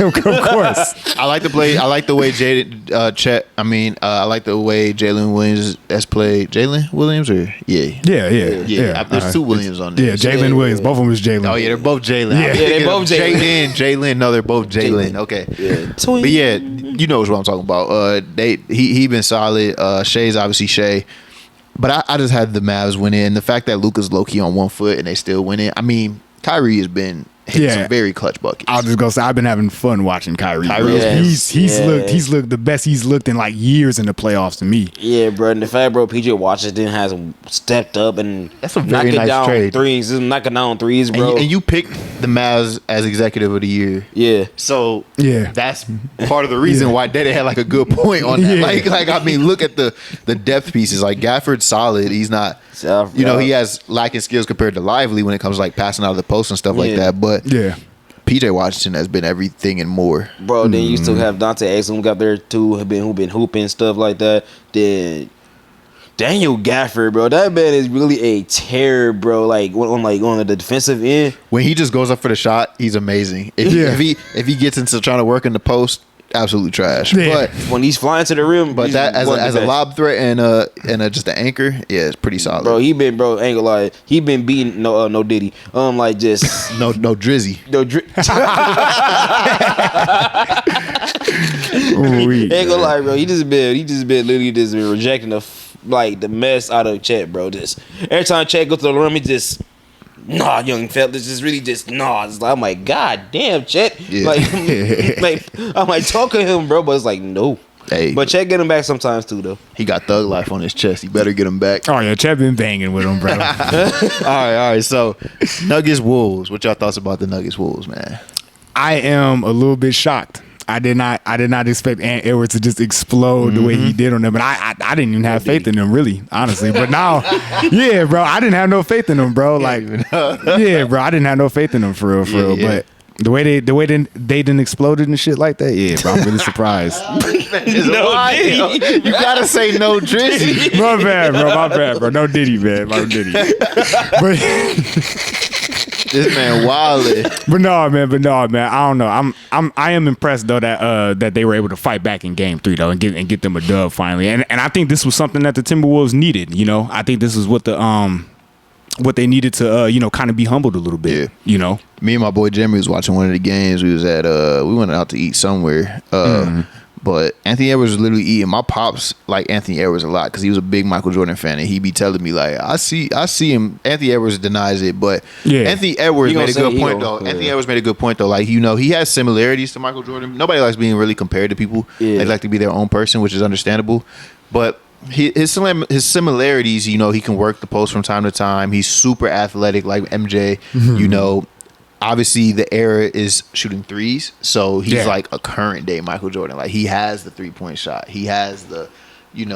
of course. I like the play. I like the way Chet. I like the way Jalen Williams has played. Jalen Williams or Yeah. There's two Williams on there. Yeah, Jalen Williams. Both of them is Jalen. Oh yeah, they're both Jalen. Yeah. they both Jalen. Jalen. No, they're both Jalen. Okay. Yeah. But yeah, you know what I'm talking about. He been solid. Shai's obviously Shai. But I just had the Mavs winning. And the fact that Luka's low-key on 1 foot and they still winning. I mean, Kyrie has been hitting some very clutch buckets. I was just gonna say I've been having fun watching Kyrie. Bro. Yes, He's looked the best he's looked in like years in the playoffs to me. Yeah, bro. And the fact, bro, PJ Washington has stepped up and That's a very knocking nice down trade. threes. He's knocking down threes, bro. And you picked the Mavs as executive of the year. yeah. So Yeah. that's part of the reason why Dede had like a good point on that. Yeah. Look at the depth pieces. Like Gafford's solid. He's not, he has lacking skills compared to Lively when it comes to like passing out of the post and stuff like that. But Yeah. PJ Washington has been everything and more. Bro, then you still have Dante Exum got there too, who been hooping stuff like that. Then Daniel Gafford, bro, that man is really a terror, bro. Like on the defensive end. When he just goes up for the shot, he's amazing. If he gets into trying to work in the post, absolutely trash. Yeah. But When he's flying to the rim, but he's that as one of a the best. lob threat and just an anchor, yeah, it's pretty solid. Bro, ain't gonna lie, he been beating no Diddy. Like just no Drizzy. no ain't gonna lie, bro. He just been literally just been rejecting the mess out of Chet, bro. Just every time Chet goes to the room, he just young fella, just really just It's like, I'm like, God damn, Chet. Yeah. I'm like talking to him, bro, but it's like no. Hey, But Chet get him back sometimes too, though. he got thug life on his chest. He better get him back. Oh yeah, Chet been banging with him, bro. All right. So Nuggets Wolves. What y'all thoughts about the Nuggets Wolves, man? I am a little bit shocked. I did not expect Ant Edwards to just explode the way he did on them, and I didn't even have faith in him, really, honestly. But now, yeah, bro, I didn't have no faith in him, bro. Like, yeah, bro, I didn't have no faith in him for real. Yeah. But the way they didn't exploded and shit like that, yeah, bro, I'm really surprised. You gotta say no Drizzy. My bad, bro. No Diddy, man, no Diddy. This man wildin'. But no, man. I don't know. I am impressed though that they were able to fight back in Game 3 though and get them a dub finally. And I think this was something that the Timberwolves needed. You know, I think this is what they needed to kind of be humbled a little bit. Yeah. You know, Me and my boy Jimmy was watching one of the games. We was at we went out to eat somewhere. But Anthony Edwards was literally eating. My pops like Anthony Edwards a lot because he was a big Michael Jordan fan, and he be telling me like, I see him. Anthony Edwards denies it, but Anthony Edwards made a good point though. Anthony Edwards made a good point though. Like he has similarities to Michael Jordan. Nobody likes being really compared to people. Yeah. They like to be their own person, which is understandable. But his similarities, he can work the post from time to time. He's super athletic like MJ. Obviously, the era is shooting threes, so he's like a current day Michael Jordan. Like he has the 3-point shot. He has the, he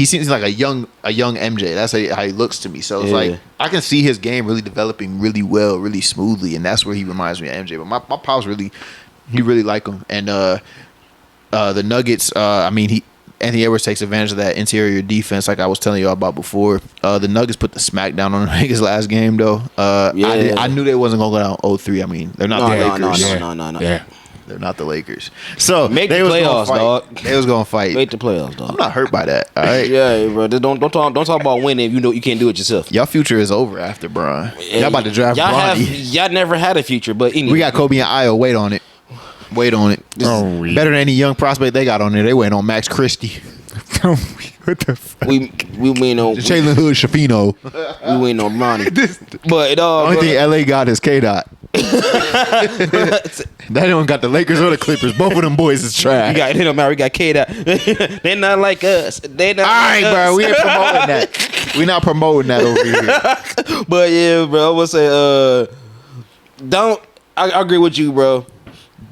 seems like a young MJ. That's how he looks to me. So it's like I can see his game really developing really well, really smoothly, and that's where he reminds me of MJ. But my pops really like him, and the Nuggets. Anthony Edwards takes advantage of that interior defense, like I was telling y'all about before. The Nuggets put the smack down on the Nuggets last game, though. I knew they wasn't gonna go down 0-3. I mean, they're not the Lakers. No. Yeah. They're not the Lakers. So Make the they was gonna playoffs, fight. dog. They was gonna fight. Make the playoffs, dog. I'm not hurt by that. All right. Yeah, bro. Don't talk about winning if you know you can't do it yourself. Y'all future is over after Bron. Y'all about to draft Bronny. Y'all never had a future, but anyway. We got Kobe and Io. Wait on it. Better than any young prospect they got on there. They waiting on Max Christie. What the fuck? we win on Jalen Hood Shafino. we win on Ronnie. But The only thing LA got is K-Dot. That don't got the Lakers or the Clippers. Both of them boys is trash. we got K-Dot. They're not like us. They not All right, like bro. us. We ain't promoting that. We not promoting that over here. But yeah, bro, I would say I agree with you, bro.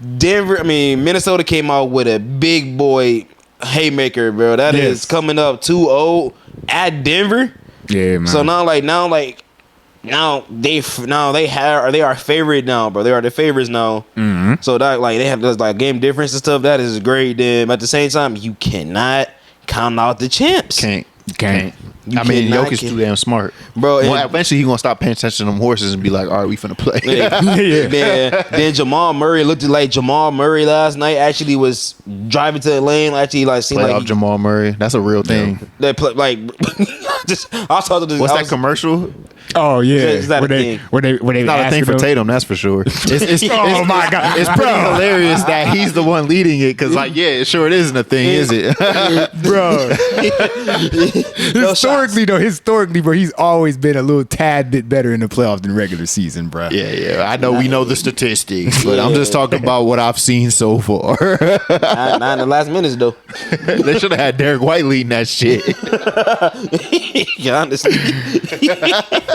Minnesota came out with a big boy haymaker, bro. That is coming up 2-0 at Denver. Yeah, man. So now they are favorite now, bro. They are the favorites now. Mm-hmm. So that they have this game difference and stuff. That is great. Then at the same time, you cannot count out the champs. Can't. You Jokic too damn smart, bro. Well, eventually he gonna stop paying attention to them horses and be like, all right, we finna play. Then Jamal Murray looked like Jamal Murray last night. Actually, was driving to the lane. Actually, seemed like Jamal Murray. That's a real thing. They play I saw the. What's that commercial? Oh yeah, Is that a thing? Where they It's not a thing for Tatum, that's for sure. Oh my god, It's pretty hilarious that he's the one leading it because, it sure it isn't a thing, is it? bro. Historically, bro, he's always been a little tad bit better in the playoffs than regular season, bro. Yeah. I know we know the statistics, but I'm just talking about what I've seen so far. Not in the last minutes though. They should have had Derek White leading that shit. Yeah, honestly.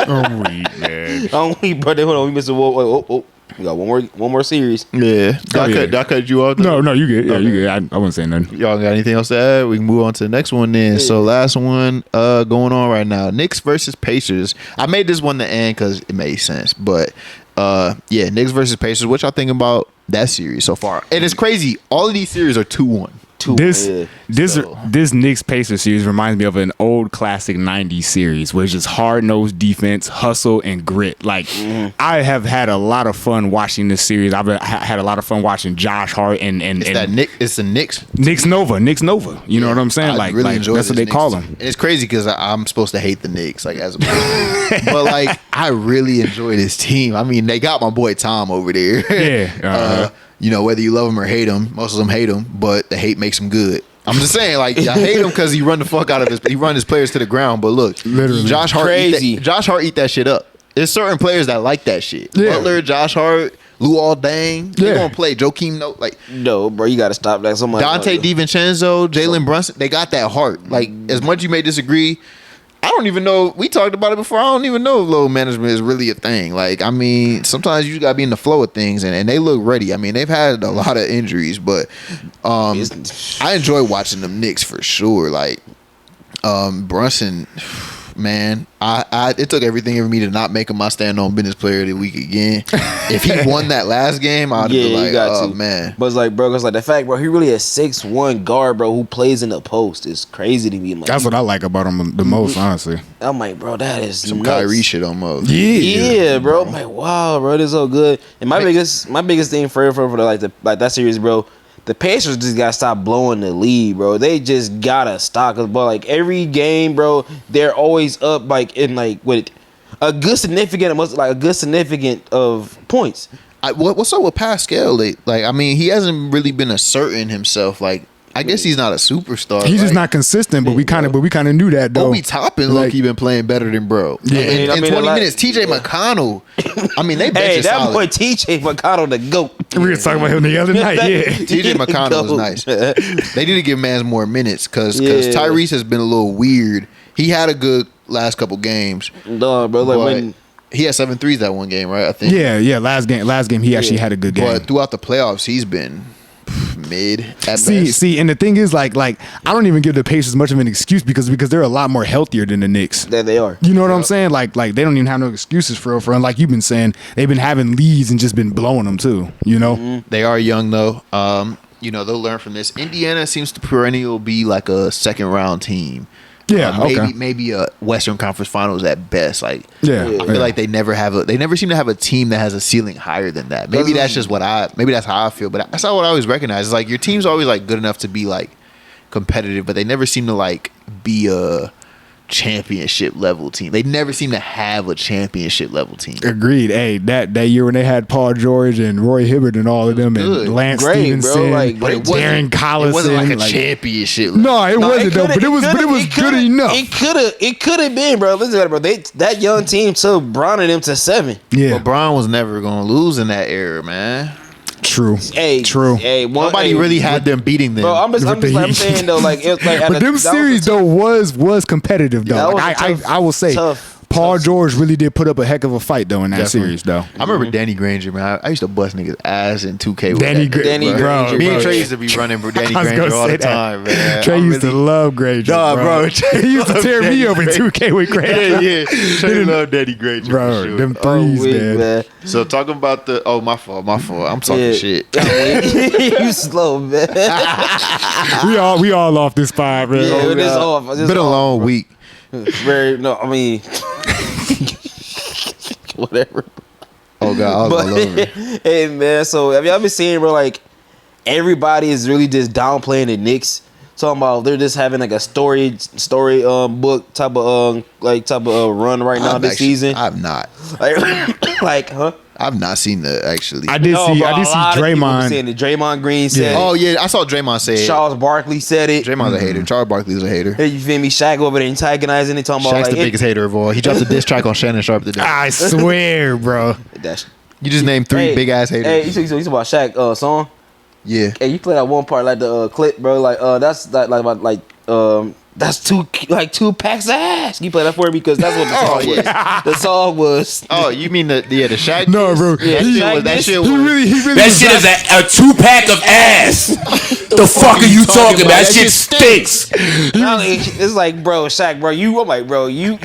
I'm weak, man. Hold on, we missed a whoa. We got one more series. Yeah. Did I cut you off? No, you good. Yeah, you good. I wasn't saying nothing. Y'all got anything else to add? We can move on to the next one then. So last one going on right now. Knicks versus Pacers. I made this one the end because it made sense. But Knicks versus Pacers. What y'all think about that series so far? And it's crazy. All of these series are 2-1. This Knicks Pacers series reminds me of an old classic '90s series where it's just hard nosed defense, hustle, and grit. I have had a lot of fun watching this series. I've had a lot of fun watching Josh Hart and It's the Knicks. Knicks Nova. You know what I'm saying? I really enjoy that's what they Knicks. call them. And it's crazy because I'm supposed to hate the Knicks as a person, but I really enjoy this team. I mean, they got my boy Tom over there. Yeah. Whether you love him or hate him, most of them hate him, but the hate makes him good. I'm just saying, I hate him because he run the fuck out of he run his players to the ground. But look, literally, Josh Hart eat that shit up. There's certain players that like that shit. Yeah. Butler, Josh Hart, Luol Deng, they gonna play. Joakim No, bro, you gotta stop that. Somebody Dante DiVincenzo, Jalen Brunson, they got that heart. As much you may disagree, I don't even know. We talked about it before. I don't even know if load management is really a thing. Sometimes you just gotta be in the flow of things, and they look ready. I mean, they've had a lot of injuries, but I enjoy watching them Knicks for sure. Brunson, man, it took everything for me to not make him my stand on business player of the week again. If he won that last game, I'd be like, oh man. But it's the fact, bro, he really a 6'1" guard, bro, who plays in the post. It's crazy to me. That's what I like about him the most, honestly. I'm like, bro, that is Some nuts. Kyrie shit almost. Yeah, bro. I'm like, wow, bro, this is so good. And my biggest thing for that series, bro, the Pacers just gotta stop blowing the lead, bro. They just gotta stop us, bro. Every game, bro, they're always up with a good significant of points. What's up with Pascal? He hasn't really been asserting himself. I guess he's not a superstar. He's just not consistent, but we kind of knew that though. Obi Toppin low-key been playing better than bro. Yeah. In 20 minutes, TJ McConnell. They bench that solid. boy TJ McConnell the GOAT. We were talking about him the other night. Yeah, TJ McConnell was nice. They need to give Mans more minutes because Tyrese has been a little weird. He had a good last couple games. No, bro. He had 7 threes that one game, right? I think. Yeah. Last game, he actually had a good game. But throughout the playoffs, he's been mid at best. See, and the thing is, I don't even give the Pacers much of an excuse because they're a lot more healthier than the Knicks. That they are. You know what I'm saying? They don't even have no excuses for real. And like you've been saying, they've been having leads and just been blowing them too. You know, They are young though. They'll learn from this. Indiana seems to perennial be like a second round team. Yeah, okay. maybe a Western Conference Finals at best. Like, Yeah. I feel like they never seem to have a team that has a ceiling higher than that. Maybe that's just maybe that's how I feel. But that's not what I always recognize. It's like your team's always like good enough to be like competitive, but they never seem to like be a championship level team. They never seem to have a championship level team. Agreed. Hey, that year when they had Paul George and Roy Hibbert and all of them, good. and Lance Great, bro. Stevenson, Like, But it Darren Collison, It wasn't like a championship level. No, it wasn't though. But it was good enough. It could have been, bro. Listen to that, bro. That young team took Bron and them to 7. Yeah, LeBron was never gonna lose in that era, man. true. Hey, True. Hey, Nobody really had them beating them. Bro, I'm saying though, like, it was like, But them series though was competitive though. That was Like, a tough- I will say, tough Paul George really did put up a heck of a fight though in that series though. I remember Danny Granger, man. I used to bust niggas ass in 2K with Danny Danny Granger, Me and bro. Trey used to be running for Danny I was Granger gonna all say the that. time, man. Trey used to love Granger. Nah, bro. He used to tear me over 2K with Granger. Yeah. Trey loved Danny Granger, Bro, for sure. them threes, man. So talking about my fault. I'm talking shit. You slow, man. We all off this pod, man. Yeah, it is off. It's Been a off, long week. I mean, whatever. Oh God, I was all over But it. hey, man. So have y'all been seeing, bro? Like, everybody is really just downplaying the Knicks. Talking about they're just having like a story book type of run right now this season. I've not. Like, huh? I've not seen the actually. I did see Draymond. Saying it. Draymond Green said Oh it. yeah, I saw Draymond say it. Charles Barkley said it. Draymond's a hater. Charles Barkley's a hater. Hey, you feel me? Shaq over there antagonizing it, talking about Shaq's like the biggest hater of all. He dropped a diss track on Shannon Sharp today. I swear, bro. That's, You just named 3 big ass haters. Hey, you talking about Shaq song? Yeah. Hey, you play that one part like the clip, bro. Like that's that's two packs of ass. You play that for me because that's what the song was. The song was. Oh, you mean the Shaq? No, bro. Yeah, That shit He was. really That shit is a 2-pack of ass. The fuck are you talking about? That shit stinks. It's like, bro, Shaq, bro. I'm like, bro, you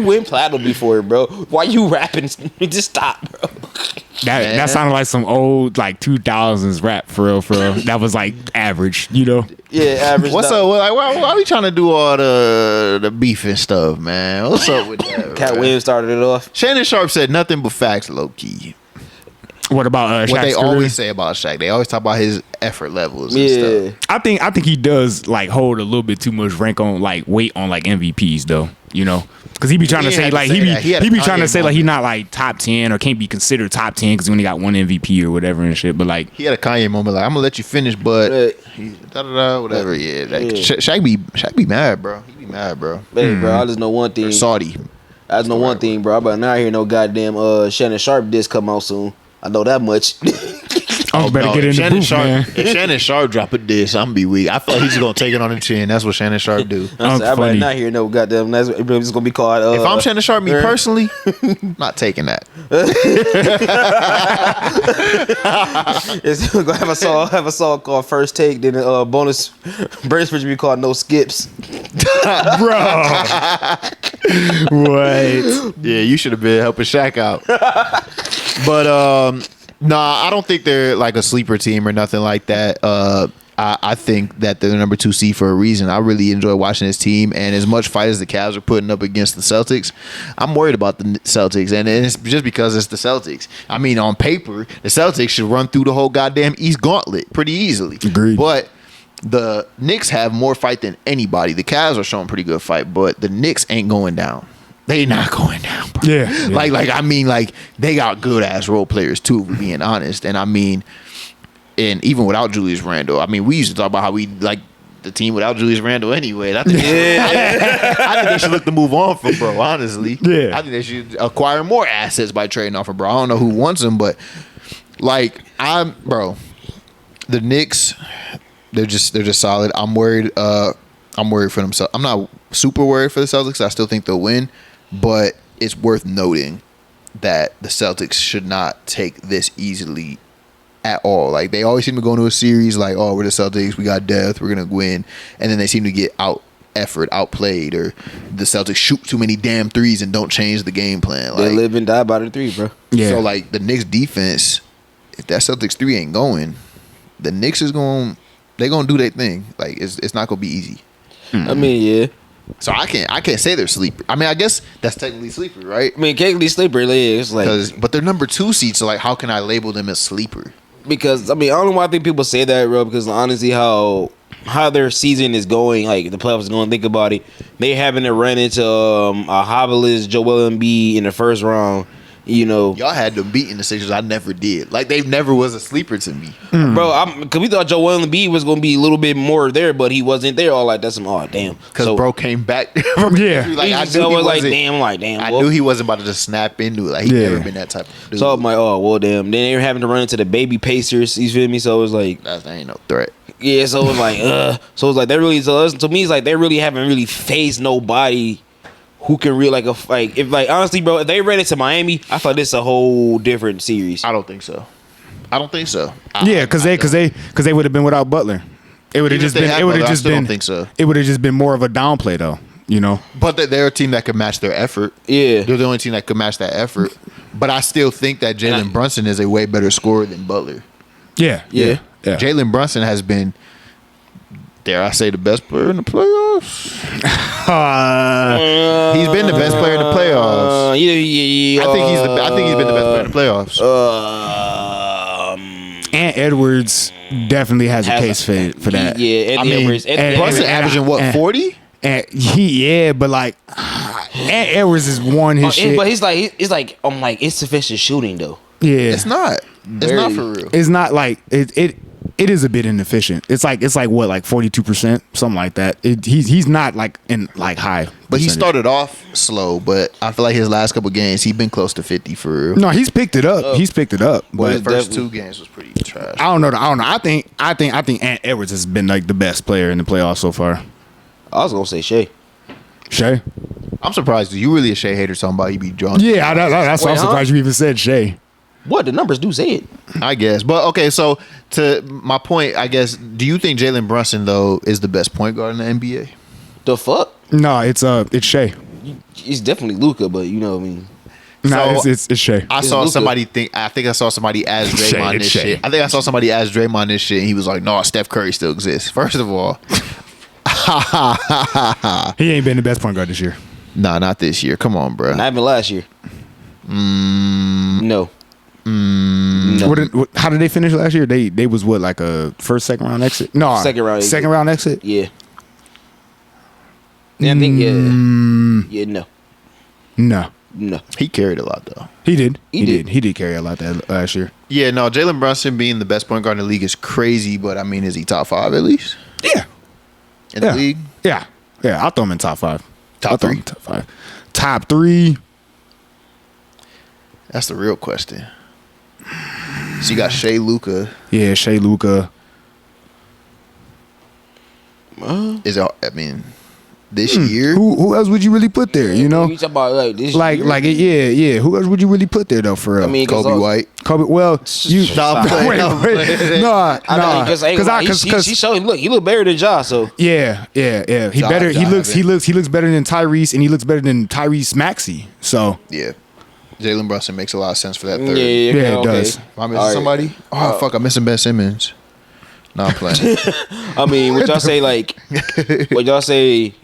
win platinum before, bro. Why you rapping? Just stop, bro. That sounded like some old like 2000s rap for real. That was like average, you know. Yeah, average. What's up? Like, why we trying to do all the beef and stuff, man? What's up with that? Cat man? Williams started it off. Shannon Sharp said nothing but facts, low key. What about What Shaq's they career? always say about Shaq. They always talk about his effort levels and Yeah. stuff. I think he does like hold a little bit too much weight on like MVPs though, you know, because he be trying to He say had to like say he that. He had a be trying to Kanye say like he moment. not like top 10 or can't be considered top 10 because he only got one MVP or whatever and shit. But like He had a Kanye moment like, I'm gonna let you finish, but Right. whatever. Yeah, like, Yeah. Shaq be mad, bro. He be mad, bro. Hey, bro, I just know one thing. Saudi. I just know one thing, bro. I better not hear no goddamn Shannon Sharp disc come out soon. I know that much. I better No, get in if the Shannon booth, Sharp, man. If Shannon Sharp drop a diss, I'm gonna be weak. I feel like he's just gonna take it on the chin. That's what Shannon Sharp do. I better funny. not hear no goddamn. That's it's gonna be called. If I'm Shannon Sharp, me er. personally, not taking that. It's gonna have a song called First Take. Then bonus Brace be called No Skips. Bro. What? Yeah, you should have been helping Shaq out. But nah, I don't think they're like a sleeper team or nothing like that. I think that they're the number 2 seed for a reason. I really enjoy watching this team, and as much fight as the Cavs are putting up against the Celtics, I'm worried about the Celtics, and it's just because it's the Celtics. I mean, on paper, the Celtics should run through the whole goddamn East Gauntlet pretty easily. Agreed. But the Knicks have more fight than anybody. The Cavs are showing pretty good fight, but the Knicks ain't going down. They not going down, bro. Yeah. Like they got good ass role players too, if we're being honest. And I mean, and even without Julius Randle, I mean, we used to talk about how we like the team without Julius Randle anyway. And I think, I think they should look to move on from bro. Honestly, Yeah. I think they should acquire more assets by trading off of bro. I don't know who wants them, but like the Knicks, they're just solid. I'm worried for them. I'm not super worried for the Celtics. I still think they'll win. But it's worth noting that the Celtics should not take this easily at all. Like, they always seem to go into a series like, oh, we're the Celtics, we got depth, we're going to win. And then they seem to get outplayed, or the Celtics shoot too many damn threes and don't change the game plan. They Like, live and die by the 3, bro. Yeah. So, like, the Knicks defense, if that Celtics 3 ain't going, the Knicks they're going to do their thing. Like, it's not going to be easy. I mean, yeah. So I can't say they're sleeper. I mean, I guess that's technically sleeper, right? I mean, technically sleeper, yeah, it's like But they're number 2 seed, so like, how can I label them as sleeper? because I mean I don't know why I think people say that, bro. Because honestly, how their season is going, like the playoffs is going. Think about it. They having to run into a Hobble's Joel Embiid in the first round. You know, Y'all had them beating the Sixers. I never did. Like, they never was a sleeper to me. bro. Because we thought Joel Embiid was gonna be a little bit more there, but he wasn't there. All like that's damn. Because bro came back from Yeah. injury. Like, I so knew he was like wasn't. damn, like damn. I well. knew he wasn't about to just snap into it. Like, he Yeah. never been that type of dude. So I'm like, oh well, damn. Then they were having to run into the baby Pacers. You feel me? So it was like, that ain't no threat. yeah. So it was like, So it was like they really. So to me, it's like they really haven't really faced nobody who can really if honestly, bro, if they ran into Miami, I thought this a whole different series. I don't think so. Yeah, because they would have been without Butler. It would have Even just if they been. had It would have Butler, I just still been. don't think so. It would have just been more of a downplay, though. You know. But they're a team that could match their effort. Yeah. They're the only team that could match that effort. But I still think that Jalen Brunson is a way better scorer than Butler. Yeah. Yeah. Yeah. Jalen Brunson has been, dare I say, the best player in the playoffs. He's been the best player in the playoffs. Yeah. I think he's been the best player in the playoffs. Ant Edwards definitely has a case for that. Yeah, I mean, Brunson averaging what, 40? And but like Ant Edwards has won his shit. But it's sufficient shooting though. Yeah, It's not. It's not for real. it's not like it is a bit inefficient. It's like what, like 42%, something like that. He's not like in like high. But he percentage. started off slow, but I feel like his last couple games, he's been close to 50 for real. No, he's picked it up. But But his first 2 games was pretty trash. I don't know. I think Ant Edwards has been like the best player in the playoffs so far. I was gonna say Shai. Shay. I'm surprised. You really a Shai hater talking about he be drunk? Yeah, that's why I'm Wait, huh? surprised you even said Shay. What the numbers do say it? I guess. But okay, so to my point, I guess, do you think Jalen Brunson though is the best point guard in the NBA? The fuck? No, it's Shay. It's definitely Luka, but you know what I mean. No, So, it's Shay. I It's saw Luka. somebody I think I saw somebody ask Shai, Draymond it's this Shai. shit. I think I saw somebody ask Draymond this shit, and he was like, "No, Steph Curry still exists." First of all, He ain't been the best point guard this year. nah, not this year. Come on, bro. Not even last year. No. No. How did they finish last year? They was what, like a second round exit? No, Second round exit. Second round exit. Yeah. Yeah, I think yeah. Yeah, no. He carried a lot though. He did. He did. He did carry a lot that last year. Yeah, no, Jalen Brunson being the best point guard in the league is crazy, but I mean, is he top 5 at least Yeah. in the league? Yeah. I'll throw him in top 5. Top I'll throw him 3? in top 5. Top 3. That's the real question. So you got Shai, Luka. Yeah, Shai, Luka. This year? Who else would you really put there? You know, You talking about like this year? yeah. Who else would you really put there though? For real? I mean, Kobe White. Kobe. Well, you. Nah, I'm playing, I'm playing. No, because he showed he look better than Ja. So Yeah. He Ja- better. Ja He looks haven't. better than Tyrese, and he looks better than Tyrese Maxey. So Yeah. Jalen Brunson makes a lot of sense for that yeah, third. it does. Am I missing All right. somebody? Oh, fuck, I'm missing Ben Simmons. No, I'm playing. I mean, what y'all say? Like, what y'all say?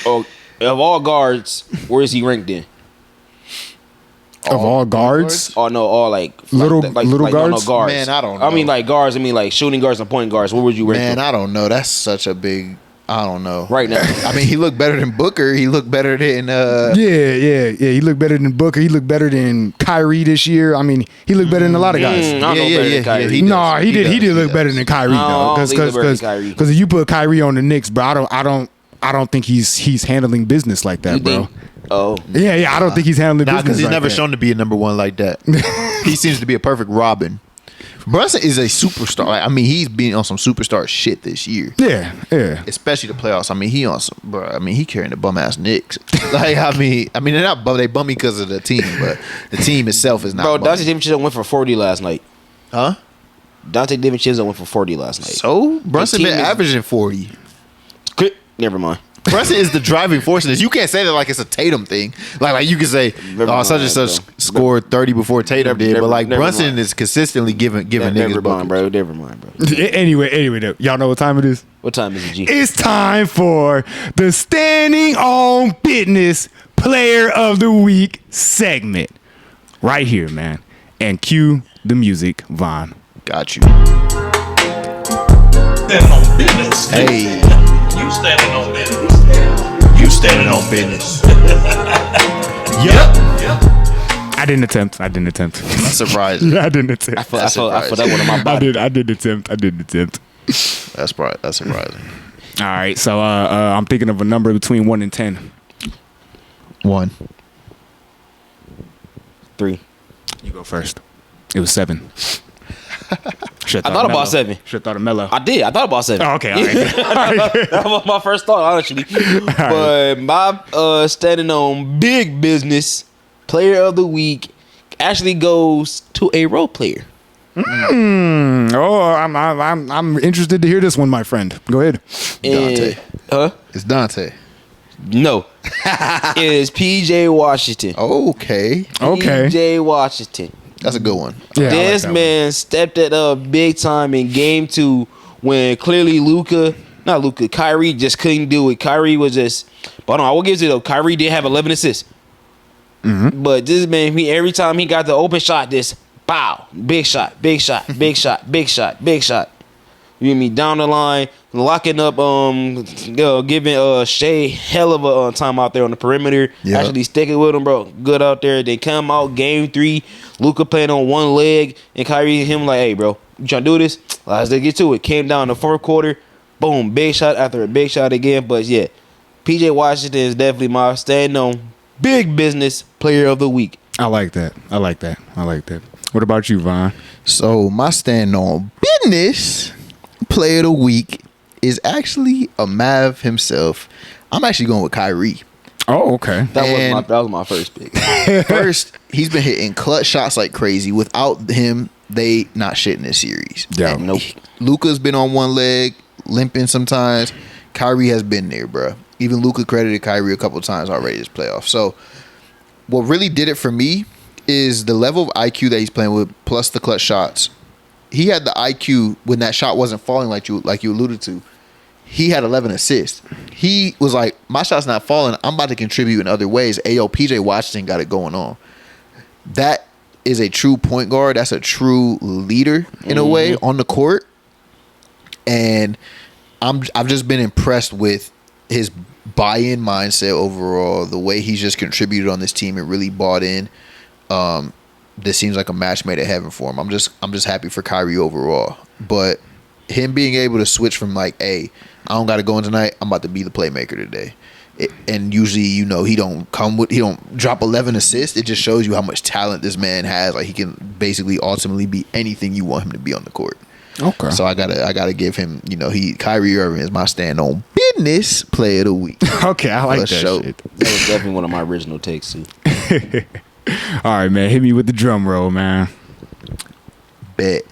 Oh, of all guards, where is he ranked in? of all guards, Oh no, all like Little no, guards? guards. Man, I don't I mean know. like guards. I mean like shooting guards and point guards. Where would you rank Man, them I don't know. That's such a big, I don't know. right now? I mean, he looked better than Booker. He looked better than yeah. He looked better than Booker. He looked better than Kyrie this year. I mean, he looked better than a lot of guys. I don't know better than Kyrie. he No, does. he did. He does. did look better than Kyrie No, I though, don't think he looked better than Kyrie. if you put Kyrie on the Knicks, bro, I don't think he's handling business like that, You bro. think? Oh, Yeah, I don't think he's handling Nah, business. because he's like never that. shown to be a number one like that. He seems to be a perfect Robin. Brunson is a superstar. Like, I mean, he's been on some superstar shit this year. Yeah. Especially the playoffs. I mean, he on some, bro. I mean, he carrying the bum ass Knicks. Like, I mean, they're not bum. They bummy because of the team, but the team itself is not. bro, bummy. Dante DiVincenzo went for 40 last night. Huh? Dante DiVincenzo went for 40 last night. So Brunson team been is- averaging 40. Never mind. Brunson is the driving force in this. You can't say that like it's a Tatum thing. Like you can say, such and such scored 30 before Tatum did, but like Brunson is consistently giving niggas buckets. Never mind, bro. Anyway, though, y'all know what time it is? What time is it, G? It's time for the Standing on Business Player of the Week segment. Right here, man. And cue the music, Von. Got you. Standing on business. Hey. You standing on business. You standing on business. Yep. I didn't attempt. That's surprising. I didn't attempt. I feel that one on my body. I did attempt. That's surprising. All right, so I'm thinking of a number between 1 and 10. 1. 3. You go first. It was 7. I thought about 7. Should have thought of Melo. I did. I thought about 7. Oh, okay. All right. That was my first thought, honestly. But my standing on big business player of the week actually goes to a role player. Oh, I'm interested to hear this one, my friend. Go ahead. Dante. Huh? It's Dante. No. It is PJ Washington. Okay. PJ Washington. That's a good one. Yeah, This man stepped it up big time in game 2 when clearly Kyrie just couldn't do it. Kyrie was just, but I will give it though. Kyrie did have 11 assists. Mm-hmm. But this man, every time he got the open shot, this bow, big shot, big shot, big shot, big shot, big shot. You mean down the line, locking up, giving Shai hell of a time out there on the perimeter. Yep. Actually sticking with him, bro. Good out there. They come out game 3. Luka playing on one leg, and Kyrie him like, hey, bro, you trying to do this? Let's get to it. Came down the 4th quarter. Boom, big shot after a big shot again. But yeah, PJ Washington is definitely my standing on big business player of the week. I like that. What about you, Von? So my stand on business player of the week is actually a Mav himself. I'm actually going with Kyrie. Oh, okay. That was my first pick. First, he's been hitting clutch shots like crazy. Without him, they not shit in this series. Yeah. Nope. Luka's been on one leg, limping sometimes. Kyrie has been there, bro. Even Luka credited Kyrie a couple times already this playoff. So what really did it for me is the level of IQ that he's playing with, plus the clutch shots. He had the IQ when that shot wasn't falling like you alluded to. He had 11 assists. He was like, my shot's not falling. I'm about to contribute in other ways. Ayo, PJ Washington got it going on. That is a true point guard. That's a true leader in a way on the court. And I've just been impressed with his buy-in mindset overall. The way he's just contributed on this team and really bought in. This seems like a match made in heaven for him. I'm just happy for Kyrie overall. But him being able to switch from like, hey, I don't got to go in tonight. I'm about to be the playmaker today. And usually, he don't drop 11 assists. It just shows you how much talent this man has. Like he can basically ultimately be anything you want him to be on the court. Okay. So I gotta give him. Kyrie Irving is my stand on business player of the week. Okay, I like that show. shit. That was definitely one of my original takes too. All right, man. Hit me with the drum roll, man. Bet.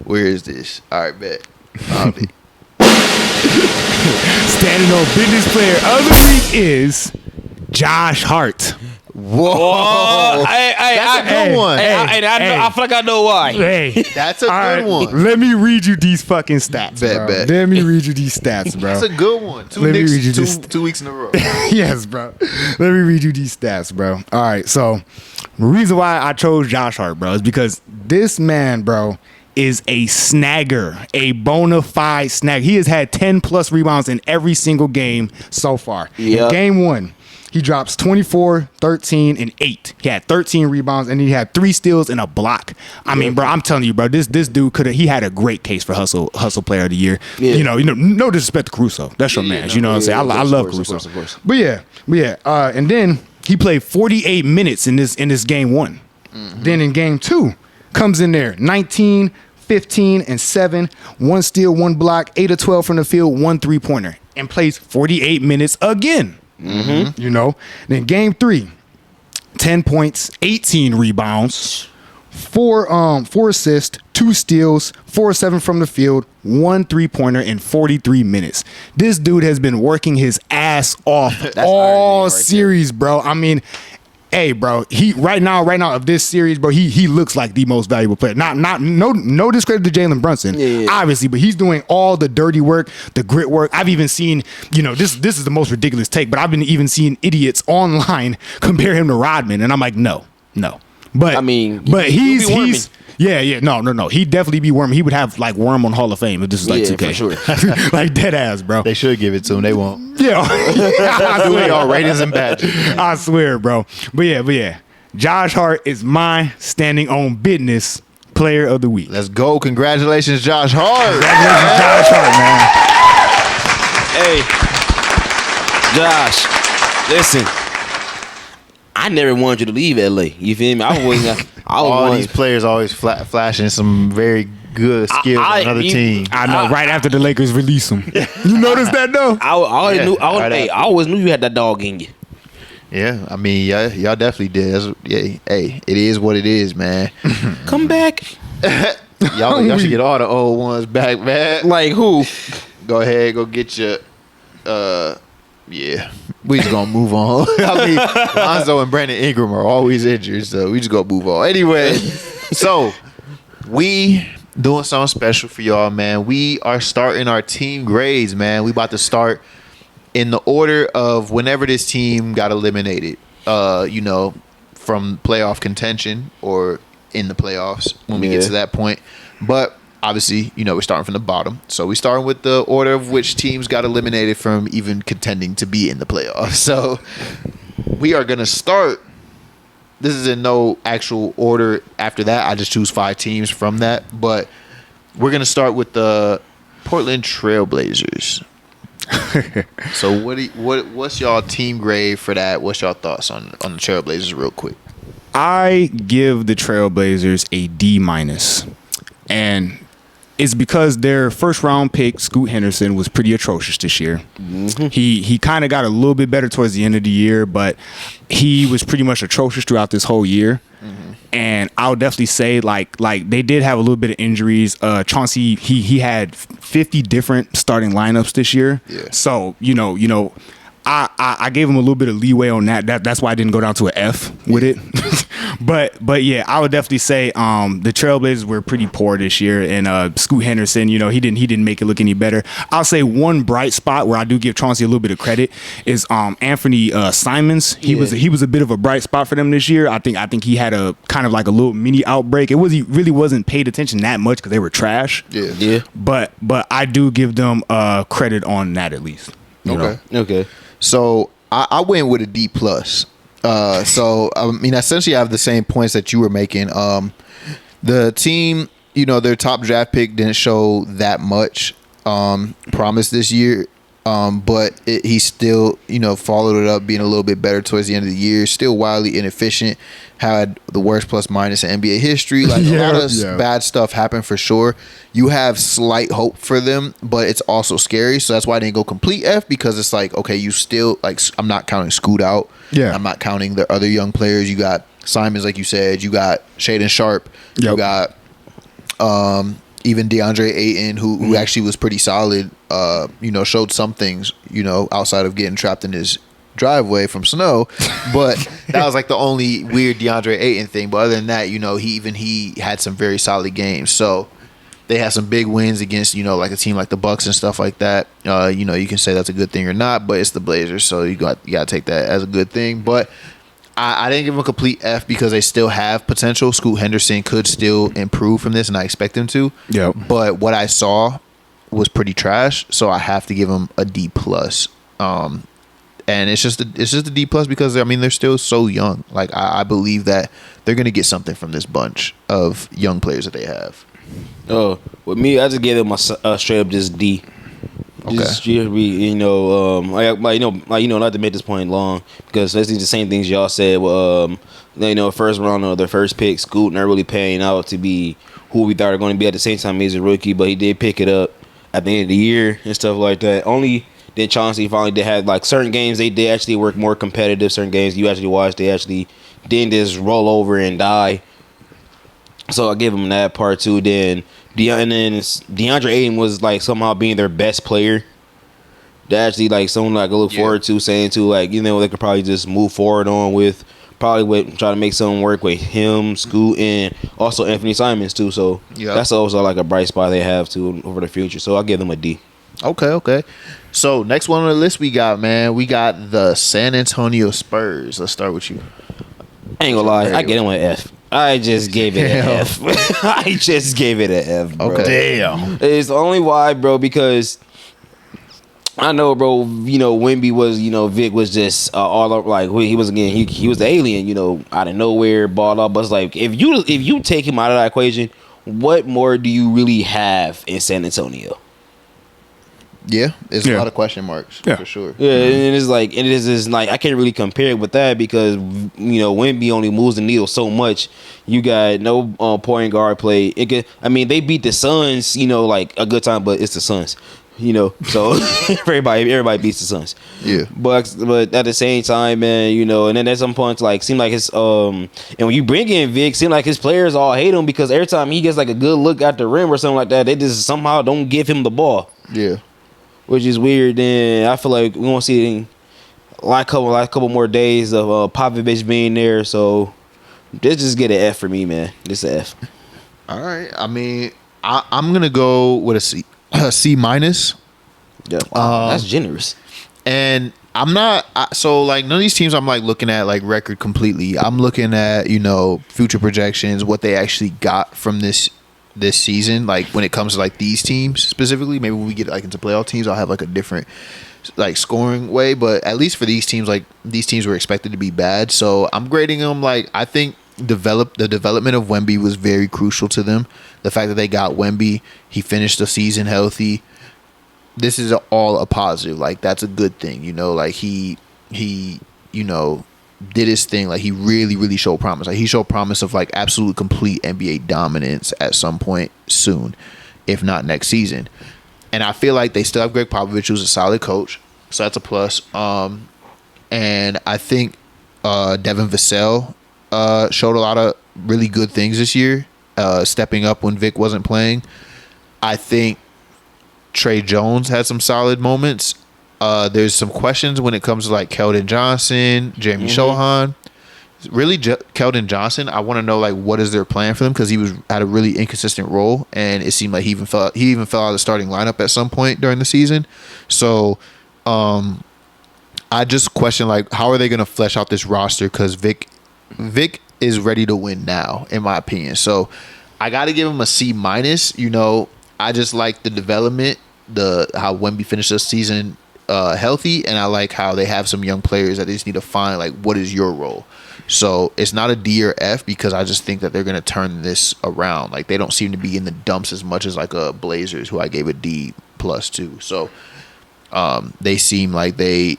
Where is this? All right, bet. Found it. Standing on business player of the week is Josh Hart. Whoa. That's a good one. I feel like I know why. Hey, That's a all good one. Let me read you these fucking stats, bro. Bet. Let me read you these stats, bro. That's a good one. Let me read you this. 2 weeks in a row. Yes, bro. Let me read you these stats, bro. All right, so the reason why I chose Josh Hart, bro, is because this man, bro, is a snagger, a bona fide snag. He has had 10 plus rebounds in every single game so far. Yep. In game 1, he drops 24, 13, and 8. He had 13 rebounds, and he had 3 steals and a block. I mean, bro, I'm telling you, bro, this dude he had a great case for hustle player of the year. Yeah. You know, no disrespect to Caruso. That's your man. You know what I'm saying? I love Caruso. Of course. But yeah. And then he played 48 minutes in this game 1. Mm-hmm. Then in game 2, comes in there 19, 15, and 7, 1 steal, 1 block, 8 of 12 from the field, 1 3-pointer, and plays 48 minutes again. Mm-hmm. Then game 3, 10 points, 18 rebounds, 4 assists, 2 steals, 4-7 from the field, 1 3-pointer in 43 minutes. This dude has been working his ass off all series, bro. I mean, hey, bro, he right now of this series, bro, he looks like the most valuable player. No discredit to Jalen Brunson, obviously, but he's doing all the dirty work, the grit work. I've even seen, this is the most ridiculous take, but I've been even seeing idiots online compare him to Rodman, and I'm like, no. But I mean, he's no. He'd definitely be Worm. He would have like Worm on Hall of Fame if this was like 2K. For sure. Like dead ass, bro. They should give it to him. They won't. Yeah. I Do it swear. all ratings and badges. I swear, bro. But yeah. Josh Hart is my standing on business player of the week. Let's go. Congratulations, Josh Hart. Congratulations, Josh Hart, man. Hey, Josh, listen. I never wanted you to leave LA. You feel me? All these players always flashing some very good skills on another team. I know. Right after the Lakers release him, you noticed that though. I always knew you had that dog in you. Yeah, I mean, y'all definitely did. Hey, it is what it is, man. Come back. Y'all should get all the old ones back, man. Like who? Go ahead, go get your. Yeah, we just gonna move on. I mean, Lonzo and Brandon Ingram are always injured, so we just gonna move on. Anyway, so we doing something special for y'all, man. We are starting our team grades, man. We about to start in the order of whenever this team got eliminated. From playoff contention or in the playoffs when we get to that point. But obviously, we're starting from the bottom. So we're starting with the order of which teams got eliminated from even contending to be in the playoffs. So we are going to start. This is in no actual order after that. I just choose 5 teams from that. But we're going to start with the Portland Trailblazers. So what's y'all team grade for that? What's y'all thoughts on the Trailblazers real quick? I give the Trailblazers a D-. And it's because their first round pick, Scoot Henderson, was pretty atrocious this year. Mm-hmm. He kind of got a little bit better towards the end of the year, but he was pretty much atrocious throughout this whole year. Mm-hmm. And I would definitely say like they did have a little bit of injuries. Chauncey, he had 50 different starting lineups this year. Yeah. So, I gave him a little bit of leeway on that. That's why I didn't go down to an F with it. but yeah, I would definitely say the Trailblazers were pretty poor this year, and Scoot Henderson, he didn't make it look any better. I'll say one bright spot where I do give Chauncey a little bit of credit is Anthony Simons. He was a bit of a bright spot for them this year. I think he had a kind of like a little mini outbreak. He really wasn't paid attention that much because they were trash. Yeah. But I do give them credit on that at least. Okay. So I went with a D+. So I mean, essentially, I have the same points that you were making. The team, their top draft pick didn't show that much promise this year, but he still, followed it up, being a little bit better towards the end of the year. Still wildly inefficient. Had the worst plus minus in NBA history. Like a lot of bad stuff happened for sure. You have slight hope for them, but it's also scary. So that's why I didn't go complete F, because it's like, okay, you still I'm not counting Scoot out. Yeah, I'm not counting the other young players. You got Simons, like you said. You got Shaedon Sharpe. Yep. You got even DeAndre Ayton, who actually was pretty solid. Showed some things. Outside of getting trapped in his driveway from snow, but that was like the only weird DeAndre Ayton thing. But other than that, he had some very solid games. So they had some big wins against like a team like the Bucks and stuff like that. You can say that's a good thing or not, but it's the Blazers, so you got to take that as a good thing. But I didn't give them a complete F because they still have potential. Scoot Henderson could still improve from this, and I expect him to. Yeah. But what I saw was pretty trash, so I have to give him a D+. And it's just a D+ because they're still so young. Like I believe that they're gonna get something from this bunch of young players that they have. Oh, with me, I just gave them a straight up just D. Okay. Just not to make this point long, because that's the same things y'all said. First round of their first pick, Scoot not really paying out to be who we thought were going to be at the same time. He's a rookie, but he did pick it up at the end of the year and stuff like that. Only then Chauncey finally did have like certain games they did actually work more competitive. Certain games you actually watched, they actually didn't just roll over and die. So I give him that part too. Then DeAndre Ayton was like somehow being their best player. That actually like someone like I look forward to, saying to like, you know, they could probably just move forward on with. Probably would try to make something work with him, Scoot, and also Anthony Simons too. So that's also like a bright spot they have too over the future. So I'll give them a D. Okay. So next one on the list we got the San Antonio Spurs. Let's start with you. I ain't gonna lie, I get them an F. I just gave it an F. I just gave it an F, bro. Okay. Damn. It's only why, bro, because I know, bro, you know, Wemby was, you know, Vic was just all up, like, he was, again, he was the alien, you know, out of nowhere, balled up. But it's like, if you take him out of that equation, what more do you really have in San Antonio? Yeah, it's a lot of question marks, for sure. Yeah, and it's like, and it is like, I can't really compare it with that because, you know, Wemby only moves the needle so much. You got no point guard play. I mean, they beat the Suns, you know, like a good time, but it's the Suns. You know, so everybody beats the Suns. Yeah, but at the same time, man, you know, and then at some point, like, seem like his and when you bring in Vic, seem like his players all hate him because every time he gets like a good look at the rim or something like that, they just somehow don't give him the ball. Yeah, which is weird. Then I feel like we won't see like a couple more days of Popovich being there. So just get an F for me, man. Just an F. All right. I mean, I'm gonna go with a C minus. Yeah, wow, that's generous. And I'm not so like none of these teams I'm like looking at like record completely. I'm looking at, you know, future projections, what they actually got from this season. Like when it comes to like these teams specifically, maybe when we get like into playoff teams, I'll have like a different like scoring way. But at least for these teams, like these teams were expected to be bad. So I'm grading them like I think the development of Wemby was very crucial to them. The fact that they got Wemby, he finished the season healthy. This is all a positive. Like that's a good thing, you know. Like he you know did his thing. Like he really showed promise. Like he showed promise of like absolute complete NBA dominance at some point soon, if not next season. And I feel like they still have Greg Popovich, who's a solid coach, so that's a plus. And I think Devin Vassell showed a lot of really good things this year, stepping up when Vic wasn't playing. I think Trey Jones had some solid moments. There's some questions when it comes to like Keldon Johnson, Jeremy Sohan. Really, Keldon Johnson, I want to know like what is their plan for them because he had a really inconsistent role, and it seemed like he even fell out of the starting lineup at some point during the season. So, I just question like how are they going to flesh out this roster because Vic is ready to win now, in my opinion. So I got to give him a C minus. You know, I just like the development, how Wemby finished the season healthy, and I like how they have some young players that they just need to find like what is your role. So it's not a D or F because I just think that they're going to turn this around. Like they don't seem to be in the dumps as much as like a Blazers, who I gave a D plus to. So they seem like they're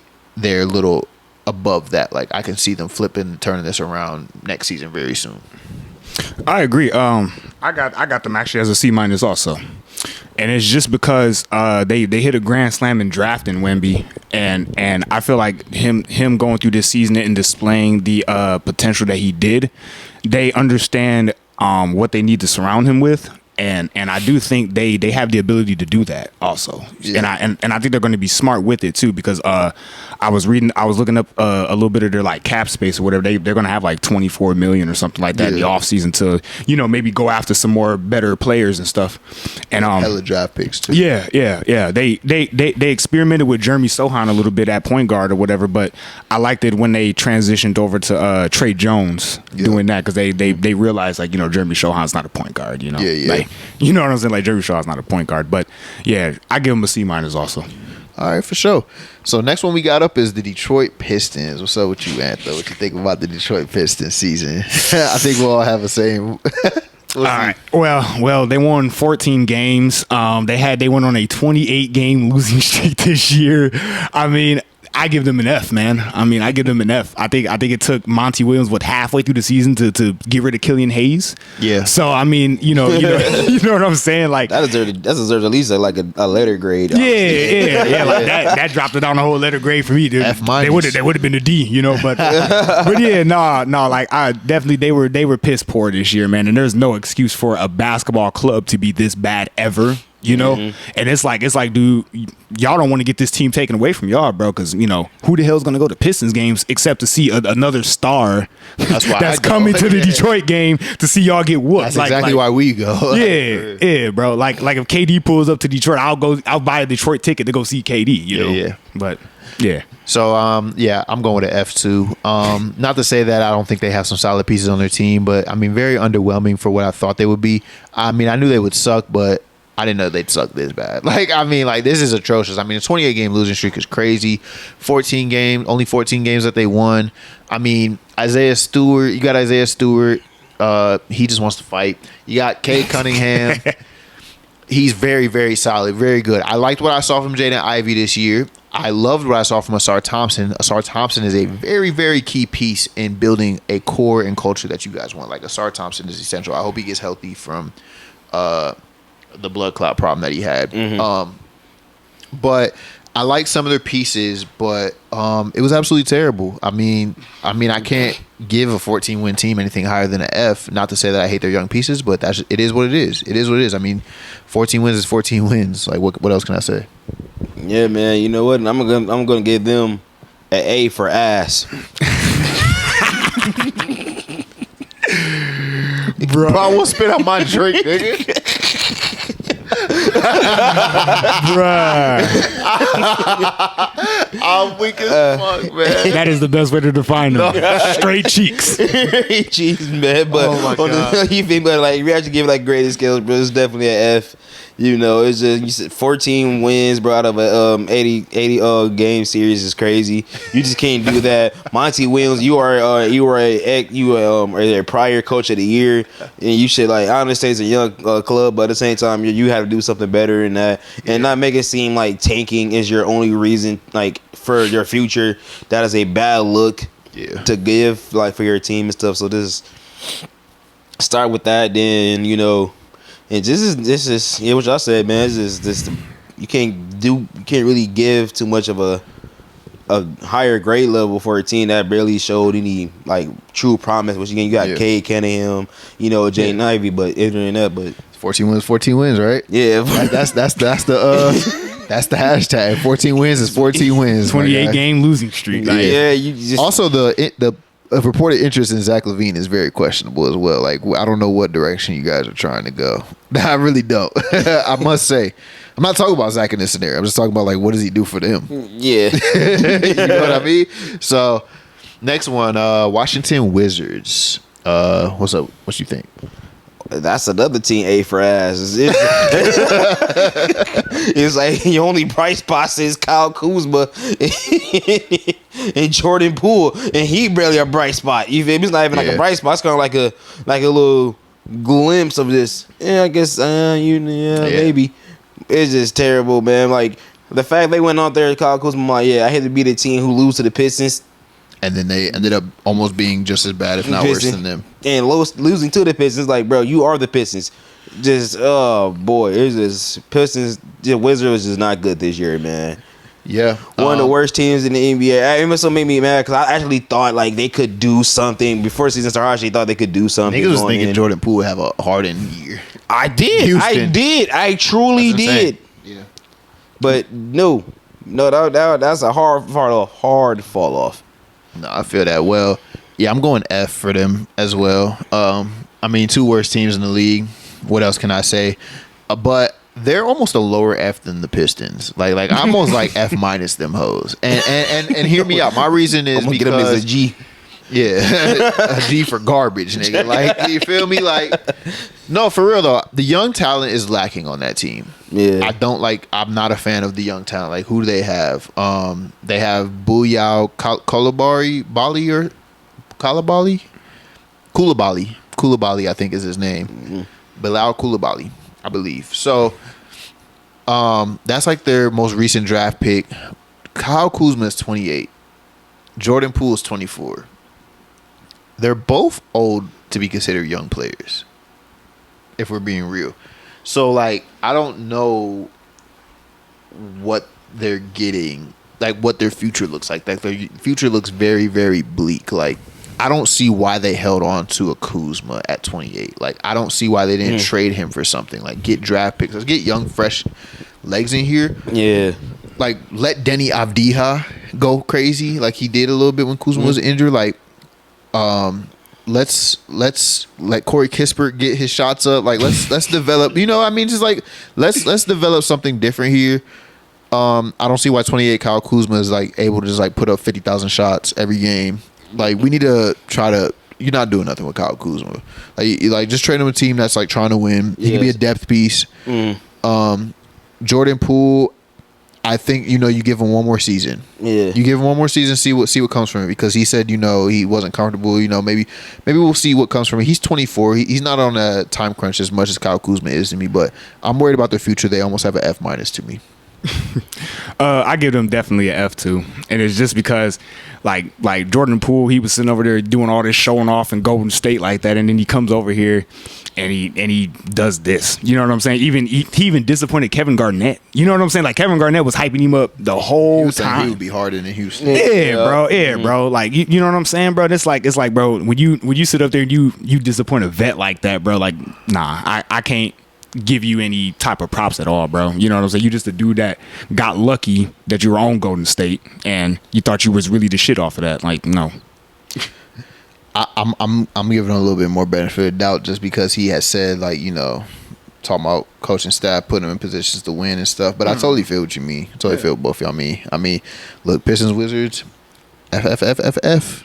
a little above that. Like I can see them flipping and turning this around next season very soon. I agree. I got them actually as a C minus also, and it's just because they hit a grand slam in drafting Wemby, and I feel like him going through this season and displaying the potential that he did, they understand what they need to surround him with. And I do think they have the ability to do that also, and I think they're going to be smart with it too because I was looking up a little bit of their like cap space or whatever. They're going to have like $24 million or something like that in the offseason to maybe go after some more better players and stuff. And hella draft picks too. Yeah. They experimented with Jeremy Sohan a little bit at point guard or whatever, but I liked it when they transitioned over to Trey Jones doing that because they realized like Jeremy Sohan's not a point guard. Like, you know what I'm saying? Like Jeremy Shaw's not a point guard, but yeah, I give him a C minus also. All right, for sure. So next one we got up is the Detroit Pistons. What's up with you, Antho? What you think about the Detroit Pistons season? I think we'll all have the same. All right. Well, they won 14 games. They went on a 28 game losing streak this year. I mean, I give them an F, man. I mean, I give them an F. I think it took Monty Williams halfway through the season to get rid of Killian Hayes. Yeah. So I mean, you know what I'm saying? Like that deserves at least a letter grade. Yeah. Like that dropped it down a whole letter grade for me. F-. They would have been a D, you know. But yeah, no. Like I definitely they were piss poor this year, man. And there's no excuse for a basketball club to be this bad ever. You know, and it's like, dude, y'all don't want to get this team taken away from y'all, bro. Because you know who the hell's gonna go to Pistons games except to see another star that's coming to the Detroit game to see y'all get whooped. That's exactly why we go. Yeah, bro. Like if KD pulls up to Detroit, I'll buy a Detroit ticket to go see KD. You know, Yeah. But yeah. So I'm going with an F2. Not to say that I don't think they have some solid pieces on their team, but I mean very underwhelming for what I thought they would be. I mean I knew they would suck, but I didn't know they'd suck this bad. Like, I mean, like, this is atrocious. I mean, a 28-game losing streak is crazy. Only 14 games that they won. I mean, you got Isaiah Stewart. He just wants to fight. You got Cade Cunningham. He's very, very solid, very good. I liked what I saw from Jaden Ivey this year. I loved what I saw from Asar Thompson. Asar Thompson is a very, very key piece in building a core and culture that you guys want. Like, Asar Thompson is essential. I hope he gets healthy from the blood clot problem that he had. But I like some of their pieces, but it was absolutely terrible. I mean, I can't give a 14-win team anything higher than an F. Not to say that I hate their young pieces, but it is what it is. It is what it is. I mean, 14 wins is 14 wins. Like, what else can I say? Yeah, man. You know what? I'm gonna give them an A for ass. Bro, I won't spit out my drink, nigga. Bruh. I'm weak as fuck, man. That is the best way to define them. Straight cheeks. Cheeks, man. But Oh my God. you think about like, if you actually give it like grading scales, bro, it's definitely an F. You know, it's just, you said 14 wins, bro, out of a 80 game series is crazy. You just can't do that. Monty Williams, you are a prior coach of the year, and you should, like, I understand it's a young club, but at the same time, you have to do something better than that, and not make it seem like tanking is your only reason, like, for your future. That is a bad look to give, like, for your team and stuff. So just start with that, then, you know. And this is what y'all said, man. You can't really give too much of a higher grade level for a team that barely showed any like true promise. Which again, you got Cade Cunningham, you know, Jaden Ivey, but entering that, but 14 wins, right? Yeah, that's the that's the hashtag. 14 wins is 14 wins. 28-game losing streak. yeah. You just Also, the reported interest in Zach LaVine is very questionable as well. Like, I don't know what direction you guys are trying to go. I really don't. I must say, I'm not talking about Zach in this scenario. I'm just talking about, like, what does he do for them? yeah. You know what I mean? So, next one, Washington Wizards. What's up? What you think? That's another team A for ass. It's like your only bright spots is Kyle Kuzma and Jordan Poole, and he barely a bright spot. You feel me? It's not even like a bright spot. It's kind of like a little glimpse of this. Yeah, I guess maybe. It's just terrible, man. Like the fact they went out there, Kyle Kuzma, I'm like, I hate to be the team who lose to the Pistons. And then they ended up almost being just as bad, if not worse than them. And losing to the Pistons, like, bro, you are the Pistons. Just, oh, boy. It's just, Pistons, the Wizards was just not good this year, man. Yeah. One of the worst teams in the NBA. It also made me mad because I actually thought, like, they could do something. Before the season started, I actually thought they could do something. Niggas was thinking Jordan Poole would have a Harden year. I did. Houston. I truly did. Yeah. But, no, that's a hard fall off. No, I feel that. Well, yeah, I'm going F for them as well. I mean, two worst teams in the league. What else can I say? But they're almost a lower F than the Pistons. Like I'm almost like F minus them hoes. And hear me out. My reason is I'm gonna because get them as a G. Yeah, a G for garbage, nigga. Like, you feel me? Like, no, for real though, the young talent is lacking on that team. Yeah, I'm not a fan of the young talent. Like, who do they have? They have Booyah Koulibaly, I think is his name. Mm-hmm. Bilal Koulibaly, I believe. So, that's like their most recent draft pick. Kyle Kuzma is 28. Jordan Poole is 24. They're both old to be considered young players, if we're being real. So, like, I don't know what they're getting, like, what their future looks like. Like, their future looks very, very bleak. Like, I don't see why they held on to a Kuzma at 28. Like, I don't see why they didn't trade him for something. Like, get draft picks. Let's get young, fresh legs in here. Yeah. Like, let Denny Avdija go crazy like he did a little bit when Kuzma was injured. Like, let's let Corey Kispert get his shots up. Like, let's develop. You know, I mean, just like let's develop something different here. I don't see why 28 Kyle Kuzma is like able to just like put up 50,000 shots every game. Like, we need to try to. You're not doing nothing with Kyle Kuzma. Like just trade him a team that's like trying to win. He can be a depth piece. Jordan Poole, I think, you know, you give him one more season. Yeah. You give him one more season, see what comes from it, because he said, you know, he wasn't comfortable. You know, maybe we'll see what comes from it. He's 24. He's not on a time crunch as much as Kyle Kuzma is to me, but I'm worried about their future. They almost have an F- to me. I give them definitely an F2, and it's just because like Jordan Poole, he was sitting over there doing all this showing off in Golden State like that, and then he comes over here and he does this. You know what I'm saying? He even disappointed Kevin Garnett. You know what I'm saying? Like, Kevin Garnett was hyping him up the whole time. He would be harder than Houston. Yeah, bro. Yeah, bro. Like, you know what I'm saying, bro? It's like, bro, when you sit up there and you disappoint a vet like that, bro. Like, nah, I can't give you any type of props at all, bro. You know what I'm saying? You just a dude that got lucky that you were on Golden State and you thought you was really the shit off of that. Like, no. I'm giving him a little bit more benefit of doubt just because he has said, like, you know, talking about coaching staff, putting him in positions to win and stuff. But I totally feel what you mean. I totally feel what both y'all mean. I mean, look, Pistons, Wizards, F.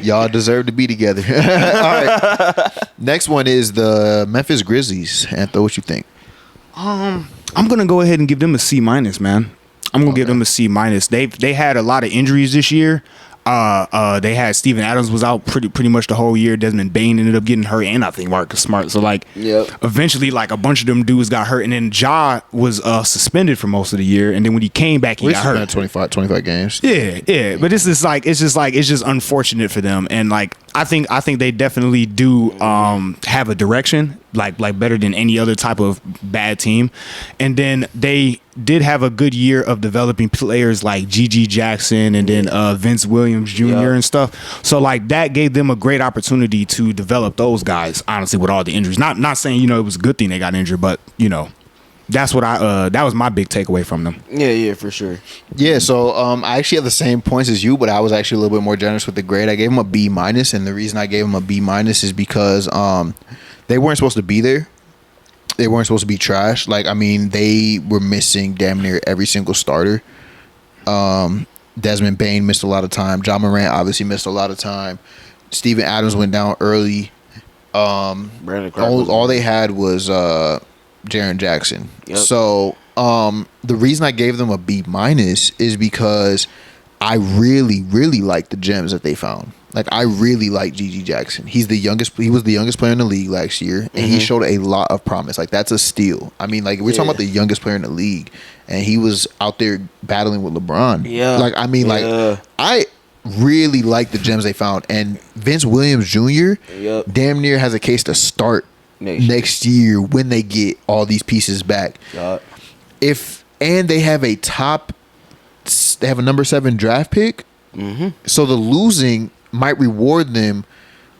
Y'all deserve to be together. All right. Next one is the Memphis Grizzlies. Anthony, what you think? I'm gonna go ahead and give them a C-, man. I'm gonna give them a C-. They had a lot of injuries this year. They had Steven Adams was out pretty much the whole year. Desmond Bane ended up getting hurt, and I think Marcus Smart. So, like, eventually, like, a bunch of them dudes got hurt, and then Ja was suspended for most of the year, and then when he came back, he got hurt. 25 games. Yeah. But it's just unfortunate for them, and like I think they definitely do have a direction like better than any other type of bad team, and then they did have a good year of developing players like G.G. Jackson and then Vince Williams Jr. and stuff. So, like, that gave them a great opportunity to develop those guys, honestly, with all the injuries. Not saying, you know, it was a good thing they got injured, but, you know, that's what that was my big takeaway from them. Yeah, for sure. Yeah, so I actually have the same points as you, but I was actually a little bit more generous with the grade. I gave them a B-, and the reason I gave them a B- is because they weren't supposed to be there. They weren't supposed to be trash. Like, I mean, they were missing damn near every single starter. Desmond Bane missed a lot of time. Ja Morant obviously missed a lot of time. Steven Adams went down early. All they had was Jaren Jackson. Yep. So the reason I gave them a B- is because I really, really like the gems that they found. Like, I really like G.G. Jackson. He was the youngest player in the league last year, and he showed a lot of promise. Like, that's a steal. I mean, like, we're talking about the youngest player in the league, and he was out there battling with LeBron. Yeah. Like, I mean, like, I really like the gems they found. And Vince Williams Jr. Damn near has a case to start next year when they get all these pieces back. And they have a number 7 draft pick. So the losing might reward them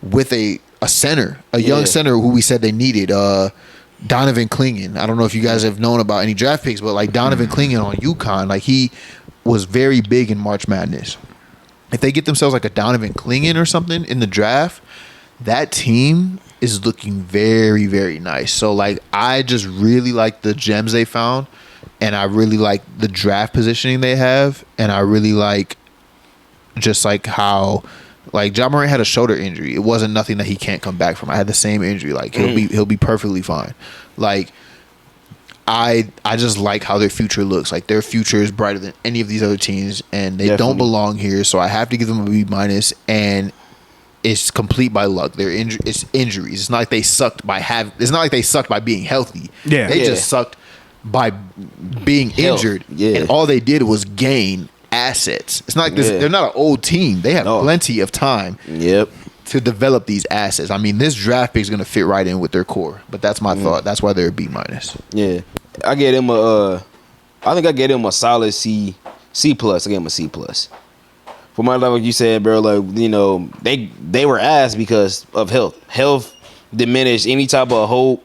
with a center, young center who we said they needed. Donovan Clingan. I don't know if you guys have known about any draft picks, but like Donovan Clingan on UConn, like, he was very big in March Madness. If they get themselves like a Donovan Clingan or something in the draft, that team is looking very, very nice. So, like, I just really like the gems they found, and I really like the draft positioning they have, and I really like just like how, like, Ja Morant had a shoulder injury. It wasn't nothing that he can't come back from. I had the same injury. Like, he'll be perfectly fine. Like, I just like how their future looks. Like, their future is brighter than any of these other teams, and they don't belong here. So I have to give them a B-, and it's complete by luck. It's injuries. It's not like they sucked by being healthy. They just sucked by being Health. injured, Yeah. and all they did was gain assets. It's not like this. Yeah. They're not an old team. They have No. plenty of time Yep. to develop these assets. I mean, this draft pick is going to fit right in with their core. But that's my thought. That's why they're a B minus. Yeah. I gave him I think I gave him a solid C plus. I gave him a C plus. For my level, like you said, bro, like, you know, they were asked because of health. Health diminished any type of hope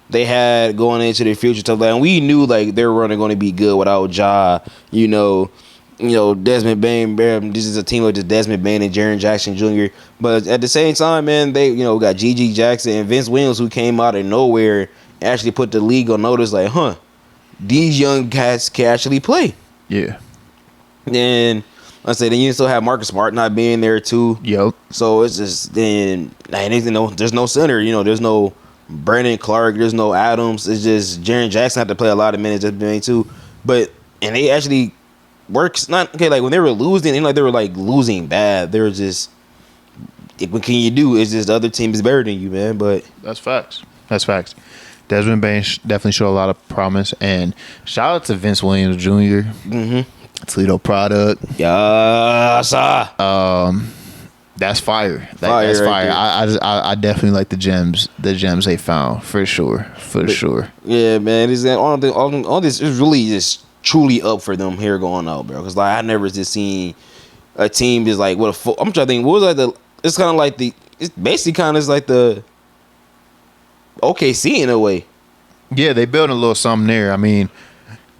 they had going into their future. Stuff like, and we knew like they were running going to be good without Ja. You know, Desmond Bain. This is a team with just Desmond Bain and Jaren Jackson Jr. But at the same time, man, they got G.G. Jackson and Vince Williams, who came out of nowhere and actually put the league on notice. Like, these young cats can actually play. Yeah. And I said, then you still have Marcus Smart not being there too. Yep. So it's just then there's no center. There's no Brandon Clark. There's no Adams. It's just Jaren Jackson had to play a lot of minutes at the too. But and they actually works not okay. Like when they were losing, and like they were like losing bad. They were just what can you do? It's just the other team is better than you, man. But That's facts. That's facts. Desmond Bain definitely showed a lot of promise. And shout out to Vince Williams Jr. Toledo product. yes, That's fire. Fire That's right fire. there. I definitely like the gems they found for sure. Sure. yeah, man. It's all this is really just truly up for them here going out, bro. Because like I never just seen a team just like what a I'm trying to think. What was like the? It's kind of like it's basically kind of like the OKC in a way. Yeah, they built a little something there. I mean,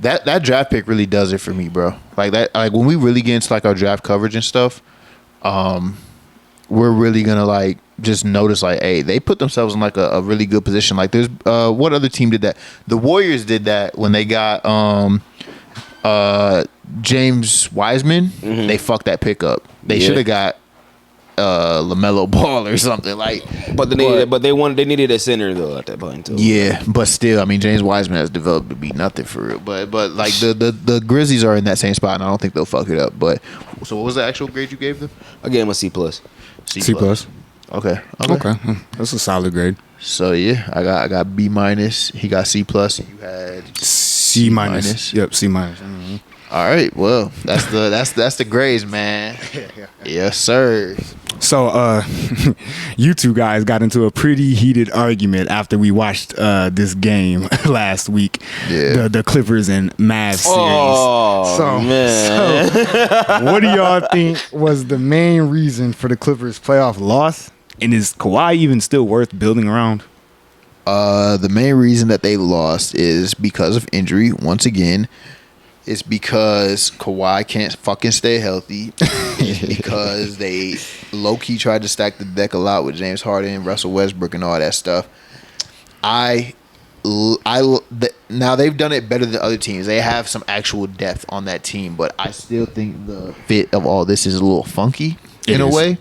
that draft pick really does it for me, bro. Like that, like when we really get into like our draft coverage and stuff, we're really gonna like just notice like, hey, they put themselves in like a really good position. Like there's what other team did that? The Warriors did that when they got James Wiseman. They fucked that pick up. They should have got LaMelo Ball or something like. But they needed a center though at that point too. Yeah, but still, I mean, James Wiseman has developed to be nothing for real. But like the Grizzlies are in that same spot, and I don't think they'll fuck it up. But so, what was the actual grade you gave them? I gave him a C plus. C plus. Okay. That's a solid grade. So yeah, I got B minus. He got C plus. You had C minus. Yep, C minus. Mm-hmm. All right. Well, that's the grades, man. Yes, sir. So, you two guys got into a pretty heated argument after we watched this game last week. Yeah. The Clippers and Mavs series. Oh, man. So, what do y'all think was the main reason for the Clippers' playoff loss? And is Kawhi even still worth building around? The main reason that they lost is because of injury. Once again, it's because Kawhi can't fucking stay healthy. It's because they low-key tried to stack the deck a lot with James Harden, Russell Westbrook, and all that stuff. Now they've done it better than other teams. They have some actual depth on that team, but I still think the fit of all this is a little funky in a way.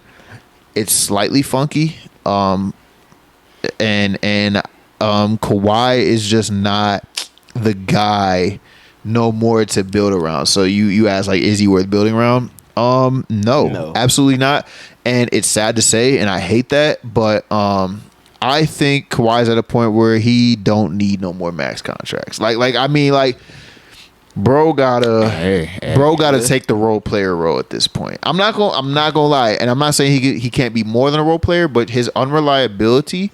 It's slightly funky. And Kawhi is just not the guy no more to build around. So you ask like, is he worth building around? No, absolutely not. And it's sad to say, and I hate that, but I think Kawhi's at a point where he don't need no more max contracts. Bro gotta take the role player role at this point. I'm not gonna lie, and I'm not saying he can't be more than a role player, but his unreliability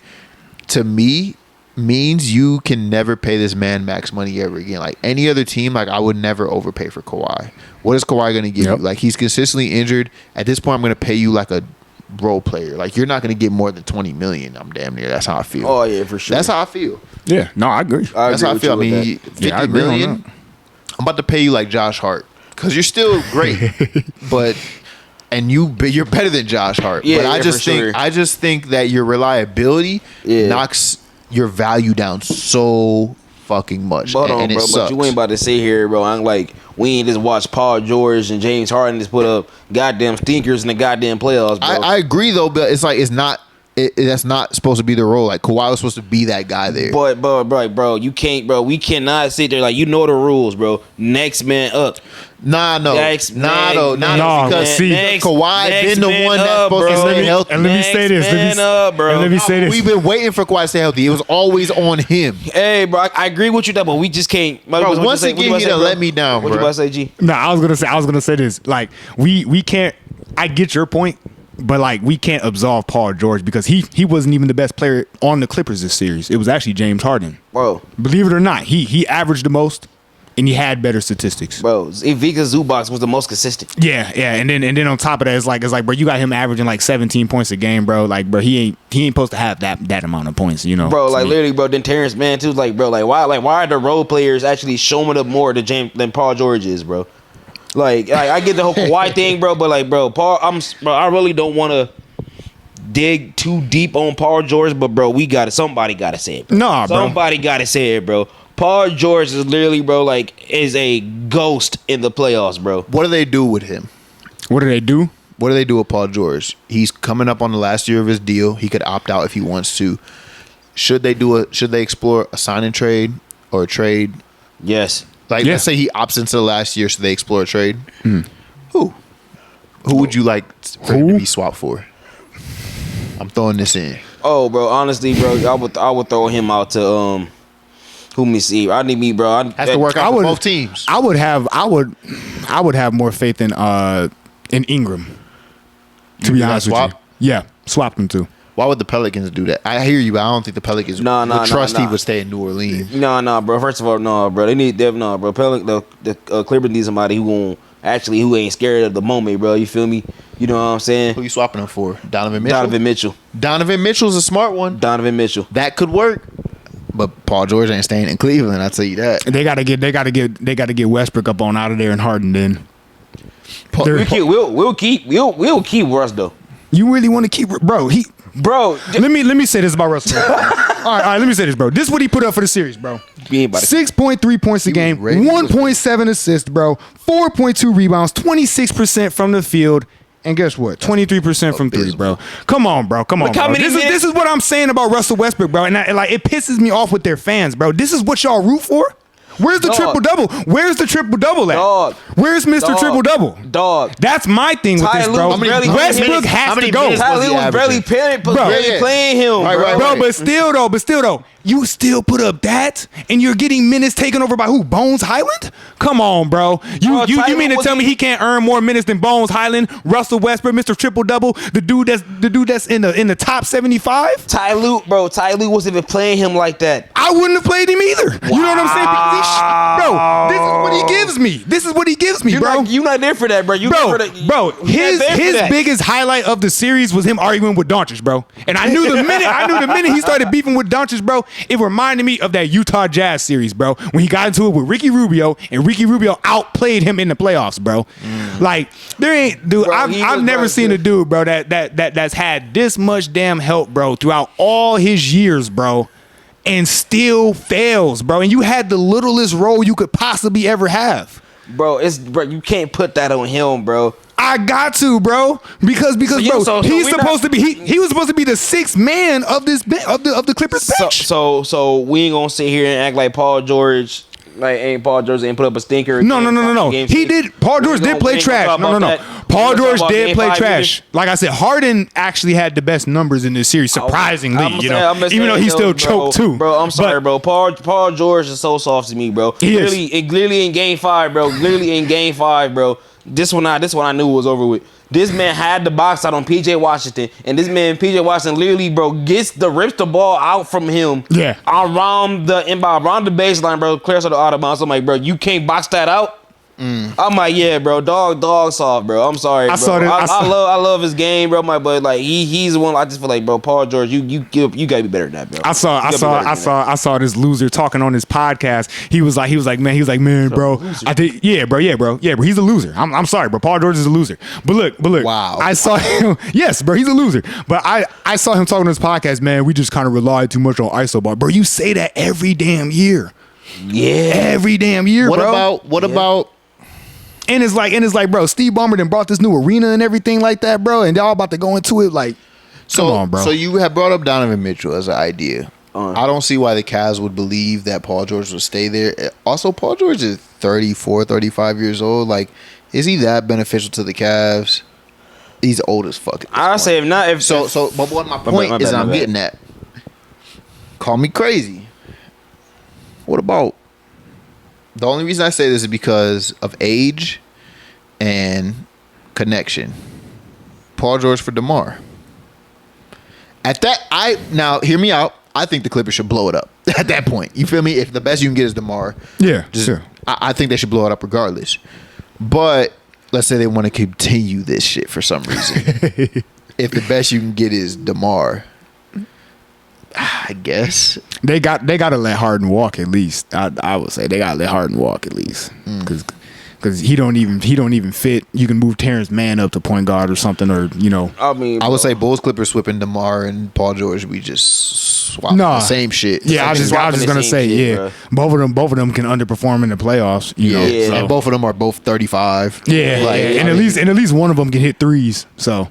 to me means you can never pay this man max money ever again. Like any other team, like I would never overpay for Kawhi. What is Kawhi going to give you? Like he's consistently injured. At this point, I'm going to pay you like a role player. Like you're not going to get more than $20 million. I'm damn near. That's how I feel. Oh yeah, for sure. That's how I feel. Yeah, no, I agree. That's how I feel. I mean, $50 million. I'm about to pay you like Josh Hart because you're still great, you're better than Josh Hart. Yeah, but I just think that your reliability knocks your value down so fucking much. But it sucks. But you ain't about to sit here, bro. I'm like, we ain't just watch Paul George and James Harden just put up goddamn stinkers in the goddamn playoffs, bro. I agree though, but it's like it's not that's not supposed to be the role. Like Kawhi was supposed to be that guy there. But bro, you can't, bro. We cannot sit there like you know the rules, bro. Next man up. Nah, because Kawhi been the one that's supposed to stay healthy. And let me say this. We've been waiting for Kawhi to stay healthy. It was always on him. Hey, bro, I agree with you, but we just can't. Bro, once again, he done let me down, bro. What you about to say, G? No, I was gonna say this. Like we can't. I get your point, but like we can't absolve Paul George because he wasn't even the best player on the Clippers this series. It was actually James Harden. Bro, believe it or not, he averaged the most. And he had better statistics, bro. Ivica Zubac was the most consistent. Yeah, and then on top of that, it's like, bro, you got him averaging like 17 points a game, bro. Like, bro, he ain't supposed to have that amount of points, you know, bro. Like literally, bro. Then Terrence Mann too, like, bro, why are the role players actually showing up more than Paul George is, bro? Like I get the whole Kawhi thing, bro, but like, bro, I really don't want to dig too deep on Paul George, but bro, somebody gotta say it, bro. Nah, bro. Somebody gotta say it, bro. Paul George is literally, bro, is a ghost in the playoffs, bro. What do they do with him? What do they do? What do they do with Paul George? He's coming up on the last year of his deal. He could opt out if he wants to. Should they explore a sign and trade or a trade? Yes. Let's say he opts into the last year, so they explore a trade. Who would you like for him to be swapped for? I'm throwing this in. Oh, bro, honestly, bro, I would throw him out to who me see? I need me, bro. Has to work out for both teams. I would have more faith in Ingram. To be honest with you, yeah, swap them too. Why would the Pelicans do that? I hear you, but I don't think the Pelicans would trust he would stay in New Orleans. No, bro. First of all, no, bro. They need bro. The Clippers need somebody who ain't scared of the moment, bro. You feel me? You know what I'm saying? Who you swapping him for? Donovan Mitchell. Donovan Mitchell's a smart one. Donovan Mitchell. That could work. But Paul George ain't staying in Cleveland. I'll tell you that. They gotta get Westbrook up on out of there and Harden. Then we'll keep Russ though. You really want to keep bro? Let me say this about Russell. all right. Let me say this, bro. This is what he put up for the series, bro. 6.3 points a game, 1.7 assists, bro. 4.2 rebounds, 26% from the field. And guess what? 23% from three, bro. Come on, bro. This is what I'm saying about Russell Westbrook, bro. And it pisses me off with their fans, bro. This is what y'all root for? Where's the triple-double? Where's the triple-double at? Dog. Where's Mr. Triple-double? Dog. That's my thing with this, bro. Westbrook has to go. Ty Lue was barely playing him, bro. Bro, but still though, you still put up that, and you're getting minutes taken over by who? Bones Highland? Come on, bro. You mean to tell me he can't earn more minutes than Bones Highland, Russell Westbrook, Mr. Triple-double, the dude that's in the top 75? Ty Lue wasn't even playing him like that. I wouldn't have played him either. Wow. You know what I'm saying? Bro, this is what he gives me. Bro. You're not there for that, bro. Bro, his biggest highlight of the series was him arguing with Doncic, bro. And I knew the minute he started beefing with Doncic, bro, it reminded me of that Utah Jazz series, bro, when he got into it with Ricky Rubio, and Ricky Rubio outplayed him in the playoffs, bro. Like, there ain't, dude. Bro, I've never seen a dude, bro, that's had this much damn help, bro, throughout all his years, bro, and still fails, bro. And you had the littlest role you could possibly ever have, bro. You can't put that on him, bro. I got to, bro, because he was supposed to be the sixth man of the Clippers bench. So we ain't gonna sit here and act like Paul George. Ain't Paul George ain't put up a stinker. No. He did. Paul George did play trash. No. Paul George did play trash. Like I said, Harden actually had the best numbers in this series, surprisingly. Even though he still choked too. Bro, I'm sorry, bro. Paul George is so soft to me, bro. Literally in Game 5, bro. This one I knew was over with. This man had the box out on PJ Washington, and this man PJ Washington literally, bro, rips the ball out from him. Yeah. Around the baseline, bro. Clears out the out of bounds. I'm like, bro, you can't box that out. I'm like, yeah, bro, dog soft, bro. I'm sorry, bro. I love his game, bro. But like he's the one. I just feel like, bro, Paul George, you gotta be better than that, bro. I saw this loser talking on his podcast. He was like, man, bro. I think, yeah, bro. He's a loser. I'm sorry, bro. Paul George is a loser. But look. Wow. I saw him. Yes, bro. He's a loser. But I saw him talking on his podcast. Man, we just kind of relied too much on ISO ball, bro. You say that every damn year. Yeah, every damn year. What about? And it's like, bro, Steve Ballmer then brought this new arena and everything like that, bro. And they're all about to go into it like. So, Come on, bro. So you have brought up Donovan Mitchell as an idea. I don't see why the Cavs would believe that Paul George would stay there. Also, Paul George is 34, 35 years old. Like, is he that beneficial to the Cavs? He's old as fuck. I say if not, if But what my point is, I'm getting at. Call me crazy. What about? The only reason I say this is because of age and connection. Paul George for DeMar. At that, now hear me out. I think the Clippers should blow it up at that point. You feel me? If the best you can get is DeMar, Sure. I think they should blow it up regardless. But let's say they want to continue this shit for some reason. If the best you can get is DeMar, I guess They got to let Harden walk at least. I would say they got to let Harden walk at least because he don't even fit. You can move Terrence Mann up to point guard or something, or I mean, I would say Bulls Clippers sweeping DeMar and Paul George. We just swap the same shit. Yeah, I was just gonna say, bro. both of them can underperform in the playoffs. You know, Yeah. so. And both of them are both 35. And at least one of them can hit threes. So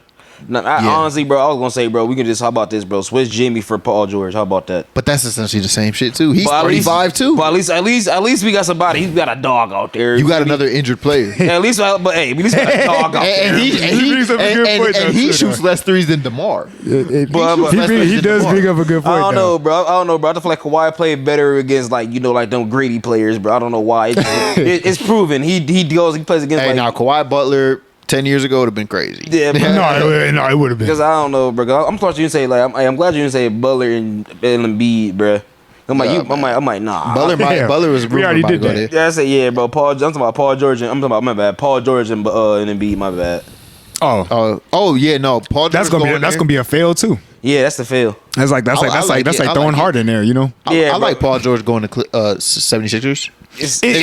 honestly, bro, I was gonna say, bro, we can just how about this, bro? Switch Jimmy for Paul George. How about that? But that's essentially the same shit too. He's But at least- 35 too. But at least we got somebody. He's got a dog out there. You got another injured player. Yeah, at least we got a dog out there. And he shoots though. less threes than DeMar. he does bring up a good point. I don't know, bro. I just feel like Kawhi played better against like them greedy players, bro. I don't know why. It's proven. He plays against. Hey, now Kawhi Butler 10 years ago would have been crazy. Yeah, bro. No, it would have been. Because I don't know, bro. I'm thought you didn't say like I'm glad you didn't say Butler and Embiid, bro. I'm like, nah. Butler was We already did that. Yeah, I said yeah, bro. I'm talking about Paul George. I'm talking about my bad. Paul George and Embiid, my bad. Oh yeah, no. Paul George That's gonna be a fail too. Yeah, that's the fail. That's like throwing hard in there, you know. Yeah, I like Paul George going to 76ers. They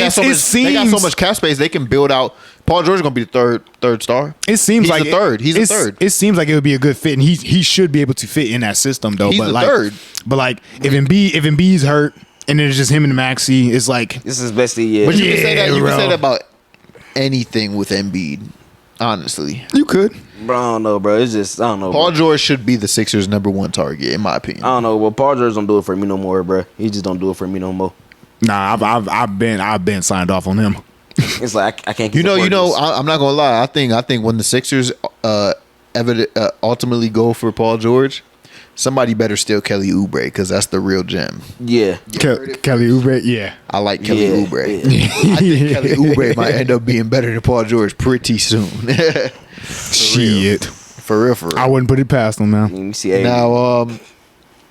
got so much cap space they can build out. Paul George is gonna be the third star. It seems like the third. He's the third. It seems like it would be a good fit, and he should be able to fit in that system though. He's but the like, third. But like if Embiid's hurt and then it's just him and Maxey, it's like This is best yeah. But you can say that. You bro. can say that about anything with Embiid. Honestly, you could. Bro, I don't know, bro. It's just I don't know. Paul Bro. George should be the Sixers' #1 target, in my opinion. I don't know. Well, Paul George don't do it for me no more, bro. He just don't do it for me no more. Nah, I've been signed off on him. It's like I can't. I'm not gonna lie. I think when the Sixers ultimately go for Paul George, somebody better steal Kelly Oubre because that's the real gem. Yeah. Kelly Oubre, yeah. I like Kelly Oubre. Yeah. I think Kelly Oubre might end up being better than Paul George pretty soon. Shit. For real. I wouldn't put it past him, man. Let me see. Now,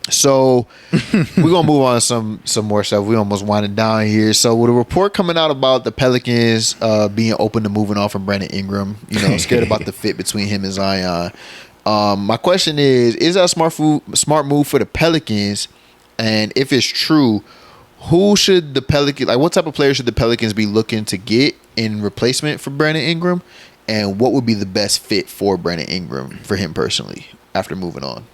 so we're gonna move on to some more stuff. We almost winding down here. So with a report coming out about the Pelicans being open to moving off from Brandon Ingram, scared about the fit between him and Zion. My question is that a smart move for the Pelicans? And if it's true, who should the Pelicans what type of player should the Pelicans be looking to get in replacement for Brandon Ingram? And what would be the best fit for Brandon Ingram for him personally after moving on?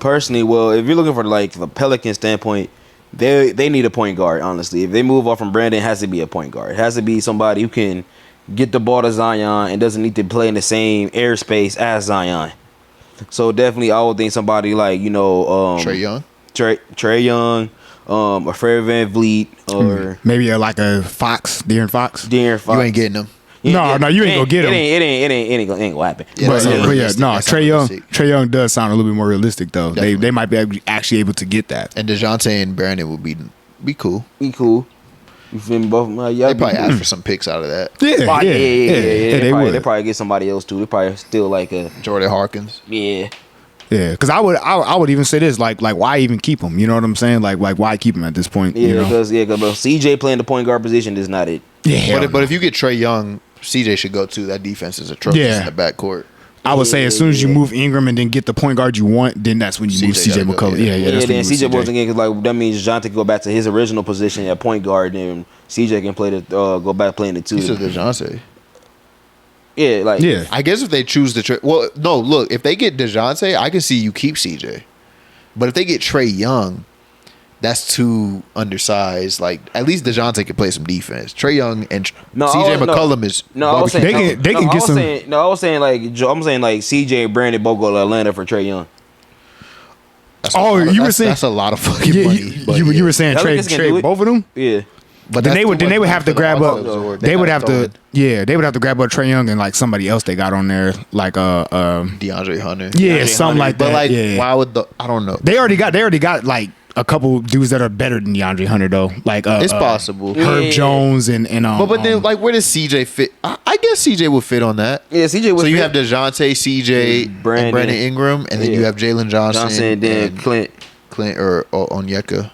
Personally, well, if you're looking for like the Pelican standpoint, they need a point guard. Honestly, if they move off from Brandon, it has to be a point guard. It has to be somebody who can get the ball to Zion and doesn't need to play in the same airspace as Zion. So definitely, I would think somebody like Trae Young, Trae Young, or Fred VanVleet, or maybe like a De'Aaron Fox. You ain't getting them. No, you ain't gonna get him. It ain't gonna happen. Yeah, But that's Trae Young does sound a little bit more realistic though. They might be actually able to get that. And DeJounte and Brandon would be cool. Be cool. You feel me? Both They probably ask for some picks out of that. Yeah. They would. probably get somebody else too. They probably still like a Jordan Harkins. yeah. Yeah, because I would even say this like why even keep him? You know what I'm saying? Like why keep him at this point? Yeah, because CJ playing the point guard position is not it. Yeah, But if you get Trae Young, CJ should go too. That defense is atrocious in the backcourt. I would say as soon as you move Ingram and then get the point guard you want, then that's when you move CJ gotta go, McCollum. yeah. Yeah, that's when then you move CJ wasn't getting like that means Jonte can go back to his original position at point guard, and CJ can play go back playing the two. You said DeJounte. Yeah, like Yeah. I guess if they choose to trade, well, no, look, if they get DeJounte, I can see you keep CJ. But if they get Trae Young, that's too undersized. Like at least DeJounte can play some defense. Trae Young and No, CJ no. McCollum is No, I was barbecue. saying They can get some- I was saying like I'm saying like CJ and Brandon both go to Atlanta for Trae Young. That's Oh, you were saying- that's a lot of fucking Yeah, money. but you yeah. were saying Pelicans can do trade it. both of them. Yeah. But Then that's they would too much have to for the grab Hawks up. to absorb. They would have gotta to they would have to grab up Trae Young and like somebody else they got on there, like DeAndre Hunter. yeah, DeAndre something Hunter. like that. But like, yeah. why would I don't know. They already got like a couple dudes that are better than DeAndre Hunter though. Like It's possible. Herb Yeah. Jones and But then like where does CJ fit? I guess CJ would fit on that. Yeah, CJ was So you have DeJounte, CJ, and Brandon Ingram, and then Yeah. you have Jalen Johnson and then and Clint. Clint or Onyeka.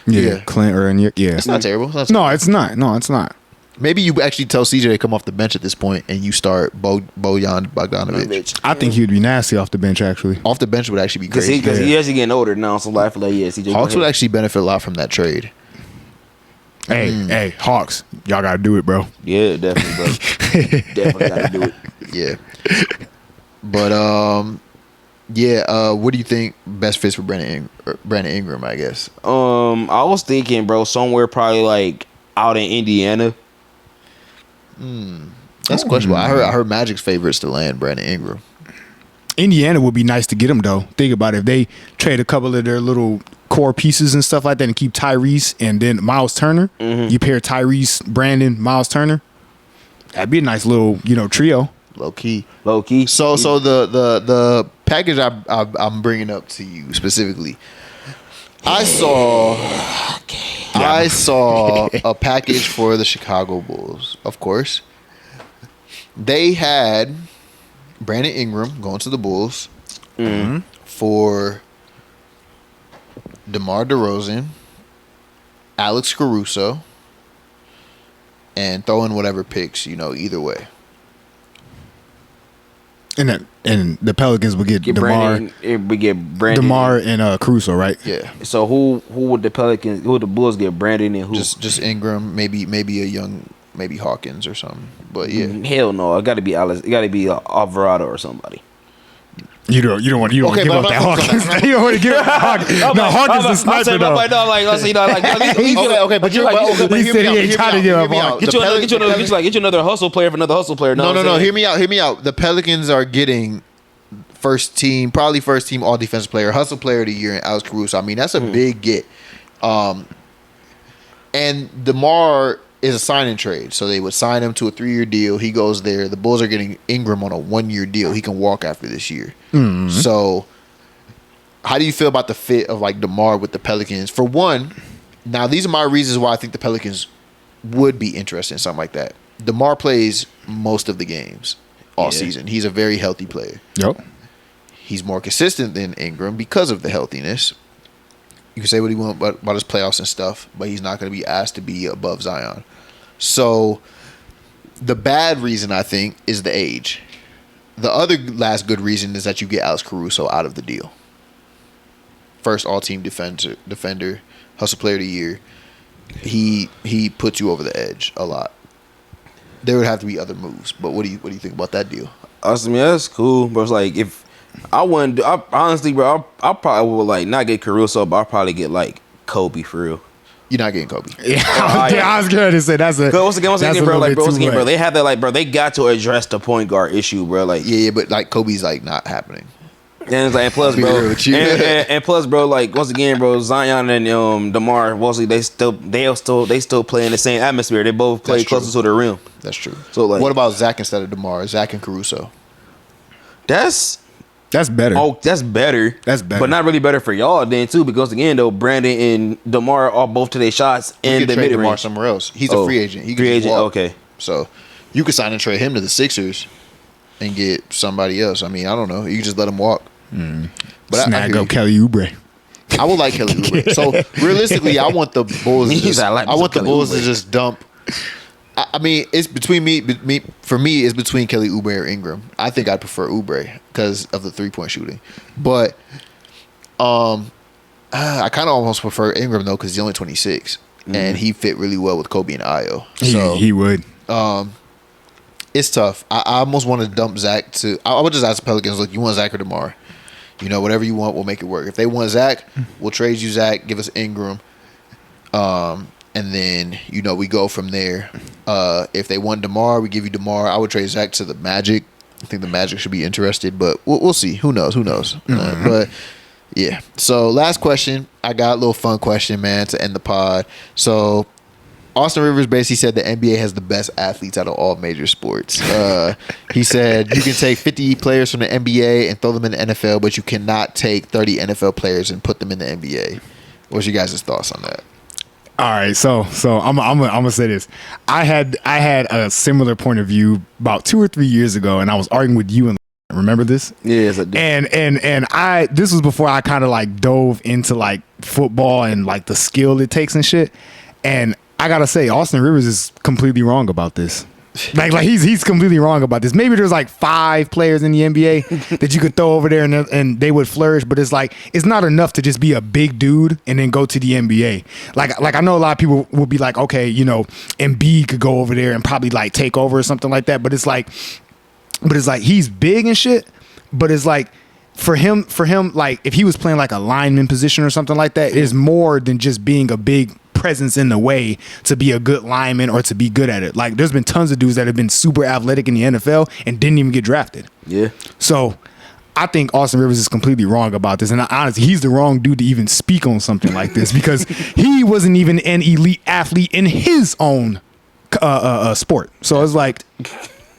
yeah, Clint or yeah. It's not terrible. It's not No, it's not. No, it's not. Maybe you actually tell CJ to come off the bench at this point, and you start Bojan Bogdanovic. I think he would be nasty off the bench actually. Off the bench would actually be Because crazy. he actually getting older now, so I feel like CJ. Hawks would actually benefit a lot from that trade. Hey, Hawks, y'all gotta do it, bro. Yeah, definitely, bro. Definitely gotta do it. Yeah. But what do you think best fits for Brandon Ingram? I guess. I was thinking, bro, somewhere probably like out in Indiana. That's questionable. I heard Magic's favorites to land Brandon Ingram. Indiana would be nice to get him though. Think about it. If they trade a couple of their little core pieces and stuff like that and keep Tyrese and then Miles Turner. You pair Tyrese, Brandon, Miles Turner. That'd be a nice little, trio. Low key. Low key. So the package I'm bringing up to you specifically, I saw a package for the Chicago Bulls. Of course, they had Brandon Ingram going to the Bulls for DeMar DeRozan, Alex Caruso, and throw in whatever picks, either way. And the Pelicans would get DeMar, We get Brandon. DeMar and Caruso, right? Yeah. So who would the Pelicans? Who would the Bulls get? Brandon and who? Just Ingram, maybe a young, maybe Hawkins or something. But yeah, Hell no! It got to be Alice. It got to be Alvarado or somebody. You don't want to give up that Hawkins. You don't want to give up Hawkins. No, Hawkins the sniper though. okay, but you're He said he ain't trying to give up Hawkins. Get you another hustle player for another hustle player. No. Hear me out. The Pelicans are getting probably first team all defensive player, hustle player of the year, and Alex Caruso. I mean, that's a big get. And DeMar is a sign and trade, so they would sign him to a 3-year deal. He goes there. The Bulls are getting Ingram on a 1-year deal. He can walk after this year. So, how do you feel about the fit of like DeMar with the Pelicans? For one, now these are my reasons why I think the Pelicans would be interested in something like that. DeMar plays most of the games all season. He's a very healthy player. Yep. He's more consistent than Ingram because of the healthiness. You can say what you want about his playoffs and stuff, but he's not going to be asked to be above Zion. So, the bad reason, I think, is the age. The other last good reason is that you get Alex Caruso out of the deal. First all-team defender, hustle player of the year. He puts you over the edge a lot. There would have to be other moves, but what do you think about that deal? I mean, that's cool, but it's like if I wouldn't, honestly, bro, I probably would like not get Caruso, but I'll probably get like Kobe for real. You're not getting Kobe. Yeah, I was going to say that's a. Once again, bro, bro. They have that, like, bro. They got to address the point guard issue, bro. Like, Yeah, but like Kobe's like not happening. and it's like, and plus, Be bro, real with you. and plus, bro, like once again, bro, Zion and DeMar, mostly they still play in the same atmosphere. They both play That's true. closer to the rim. That's true. So, like- what about Zach instead of DeMar? Zach and Caruso. That's better. that's better. That's better. but not really better for y'all then too, because again, though, Brandon and DeMar are both to their shots You in could the trade mid DeMar range. somewhere else. He's a free agent. He could Free just agent, walk. okay. So you could sign and trade him to the Sixers and get somebody else. I mean, I don't know. You could just let him walk. But I Snag hear up you. Kelly Oubre. I would like Kelly Oubre. So realistically, I want the Bulls. To He's just, like, I want the Kelly Bulls to Oubre. just dump. I mean, it's between me. For me, it's between Kelly Oubre or Ingram. I think I'd prefer Oubre because of the 3-point shooting. But I kind of almost prefer Ingram though because he's only 26 and he fit really well with Kobe and Ayo. So He would. it's tough. I almost want to dump Zach to. I would just ask the Pelicans, look, you want Zach or DeMar? Whatever you want, we'll make it work. If they want Zach, we'll trade you Zach, give us Ingram. And then, we go from there. If they want DeMar, we give you DeMar. I would trade Zach to the Magic. I think the Magic should be interested, but we'll see. Who knows? But yeah. So last question. I got a little fun question, man, to end the pod. So Austin Rivers basically said the NBA has the best athletes out of all major sports. He said you can take 50 players from the NBA and throw them in the NFL, but you cannot take 30 NFL players and put them in the NBA. What's your guys' thoughts on that? All right, so I'm gonna say this. I had a similar point of view about 2 or 3 years ago, and I was arguing with you and remember this? Yes, I do. And I this was before I kind of like dove into like football and like the skill it takes and shit. And I gotta say, Austin Rivers is completely wrong about this. Like he's completely wrong about this. Maybe there's like 5 players in the NBA that you could throw over there and they would flourish, but it's like it's not enough to just be a big dude and then go to the NBA. Like I know a lot of people will be like, okay, Embiid could go over there and probably like take over or something like that. But it's like he's big and shit. But it's like for him, like if he was playing like a lineman position or something like that, it is more than just being a big presence in the way to be a good lineman or to be good at it. Like there's been tons of dudes that have been super athletic in the NFL and didn't even get drafted. Yeah. So I think Austin Rivers is completely wrong about this. And honestly, he's the wrong dude to even speak on something like this because he wasn't even an elite athlete in his own sport. So it's like,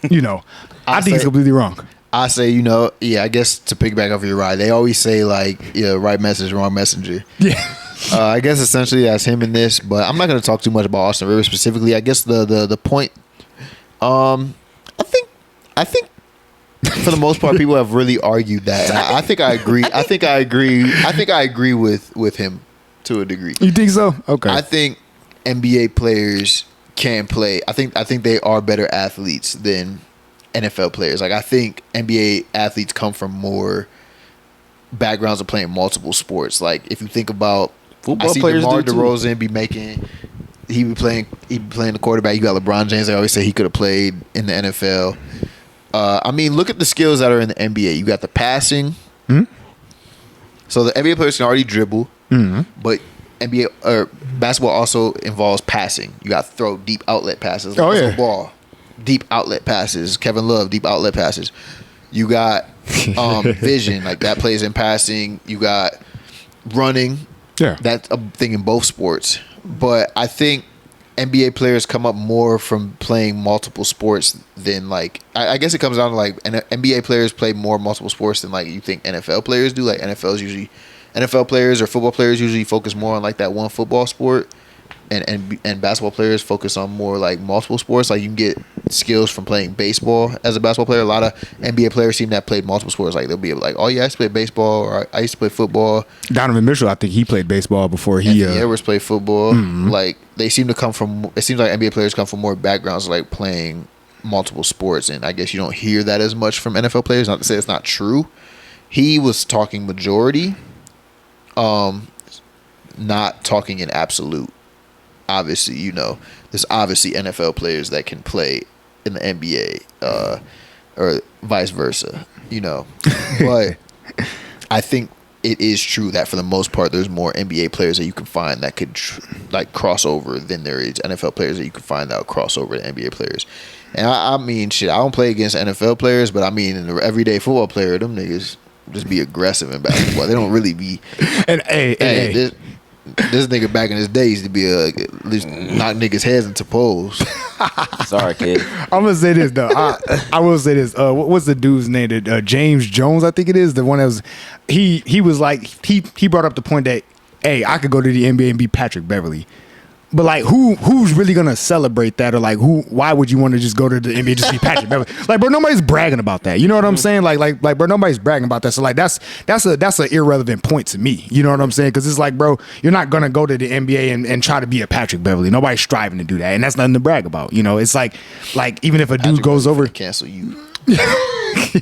I think he's completely wrong. I say, I guess to piggyback off your ride, they always say like, right message, wrong messenger. Yeah. I guess essentially that's him in this, but I'm not going to talk too much about Austin Rivers specifically. I guess the point, I think for the most part, people have really argued that. And I think I agree. I think I agree with him to a degree. You think so? Okay. I think NBA players can play. I think they are better athletes than NFL players. Like I think NBA athletes come from more backgrounds of playing multiple sports. Like if you think about football I see players DeMar do DeRozan he be playing the quarterback. You got LeBron James. I always say he could have played in the NFL. Look at the skills that are in the NBA. You got the passing. Mm-hmm. So the NBA players can already dribble, but NBA or basketball also involves passing. You got to throw deep outlet passes. Like ball, deep outlet passes. Kevin Love, deep outlet passes. You got vision, like that plays in passing. You got running. Yeah. That's a thing in both sports. But I think NBA players come up more from playing multiple sports than like I guess it comes down to like NBA players play more multiple sports than like you think NFL players do. Like NFL players or football players usually focus more on like that one football sport. And basketball players focus on more like multiple sports. Like you can get skills from playing baseball as a basketball player. A lot of NBA players seem to have played multiple sports. Like they'll be like, oh yeah, I used to play baseball, or I used to play football. Donovan Mitchell, I think he played baseball before he. Anthony Edwards played football. Mm-hmm. Like they seem to come from. It seems like NBA players come from more backgrounds like playing multiple sports, and I guess you don't hear that as much from NFL players. Not to say it's not true. He was talking majority, not talking in absolute. Obviously, there's obviously NFL players that can play in the NBA, or vice versa, But I think it is true that for the most part, there's more NBA players that you can find that could cross over than there is NFL players that you can find that will cross over to NBA players. And I don't play against NFL players, but in the everyday football player, them niggas just be aggressive in basketball. They don't really be. And hey. This nigga back in his day used to be at least knock niggas' heads into poles. Sorry, kid. I'm gonna say this though. I will say this. What's the dude's name? James Jones, I think it is. The one that was he was like he brought up the point that hey, I could go to the NBA and be Patrick Beverly. But like who's really gonna celebrate that, or like why would you want to just go to the NBA just be Patrick Beverly? Like bro, nobody's bragging about that. You know what I'm saying? Like bro, nobody's bragging about that. So like that's an irrelevant point to me. You know what I'm saying? Because it's like bro, you're not gonna go to the NBA and try to be a Patrick Beverly. Nobody's striving to do that, and that's nothing to brag about. It's like even if a dude Patrick goes over, cancel you.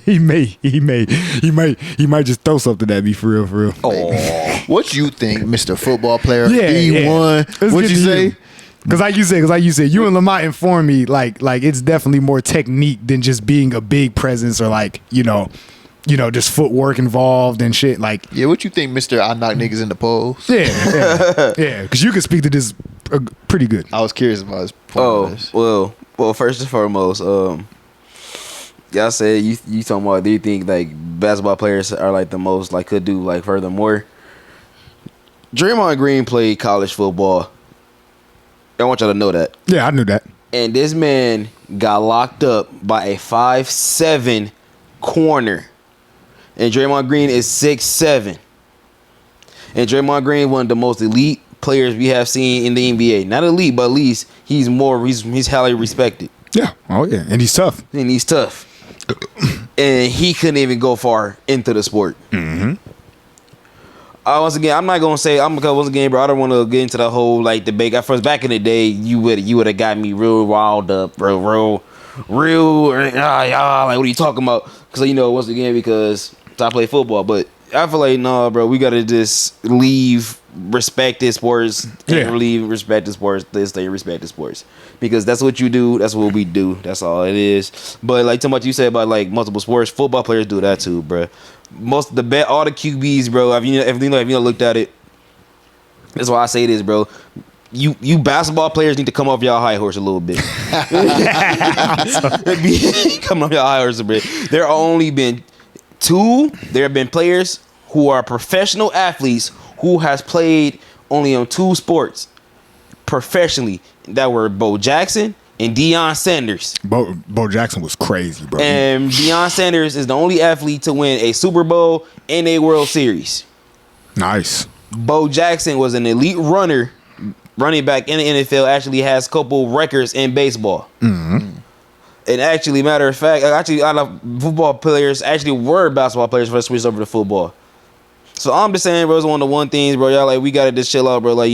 he might just throw something at me for real. Oh, what you think, Mr. Football Player? Yeah, D1. What you say? Because like you said, you and Lamont informed me like it's definitely more technique than just being a big presence or like just footwork involved and shit. Like, Yeah, what you think, Mr. I knock niggas in the polls? yeah, because you can speak to this pretty good. I was curious about his point on this. well, first and foremost, y'all said you talking about, do you think like basketball players are like the most like could do like furthermore? Draymond Green played college football. I want y'all to know that. Yeah, I knew that. And this man got locked up by a 5'7" corner. And Draymond Green is 6'7". And Draymond Green, one of the most elite players we have seen in the NBA. Not elite, but at least he's highly respected. Yeah. Oh yeah, and he's tough. And he's tough. And he couldn't even go far into the sport. Mm-hmm. Once again, I'm not gonna say once again, bro. I don't want to get into the whole like debate. At first, back in the day, you would have got me real riled up, bro, like what are you talking about? Because once again, because I play football, but I feel like no, bro. We gotta just respect the sports, and leave respect the sports. Let's stay respect the sports because that's what you do. That's what we do. That's all it is. But like too much you said about like multiple sports, football players do that too, bro. All the QBs, bro. If you looked at it, that's why I say this, bro. You basketball players need to come off y'all high horse a little bit. Come off y'all high horse a bit. There have only been there have been players who are professional athletes who has played only on 2 sports professionally. That were Bo Jackson and Deion Sanders. Bo Jackson was crazy, bro. And Deion Sanders is the only athlete to win a Super Bowl and a World Series. Nice. Bo Jackson was an elite running back in the NFL, actually has a couple records in baseball. Mm-hmm. And actually, matter of fact, a lot of football players actually were basketball players before they switched over to football. So I'm just saying, bro, it's one of the one things, bro. Y'all like we gotta just chill out, bro. Like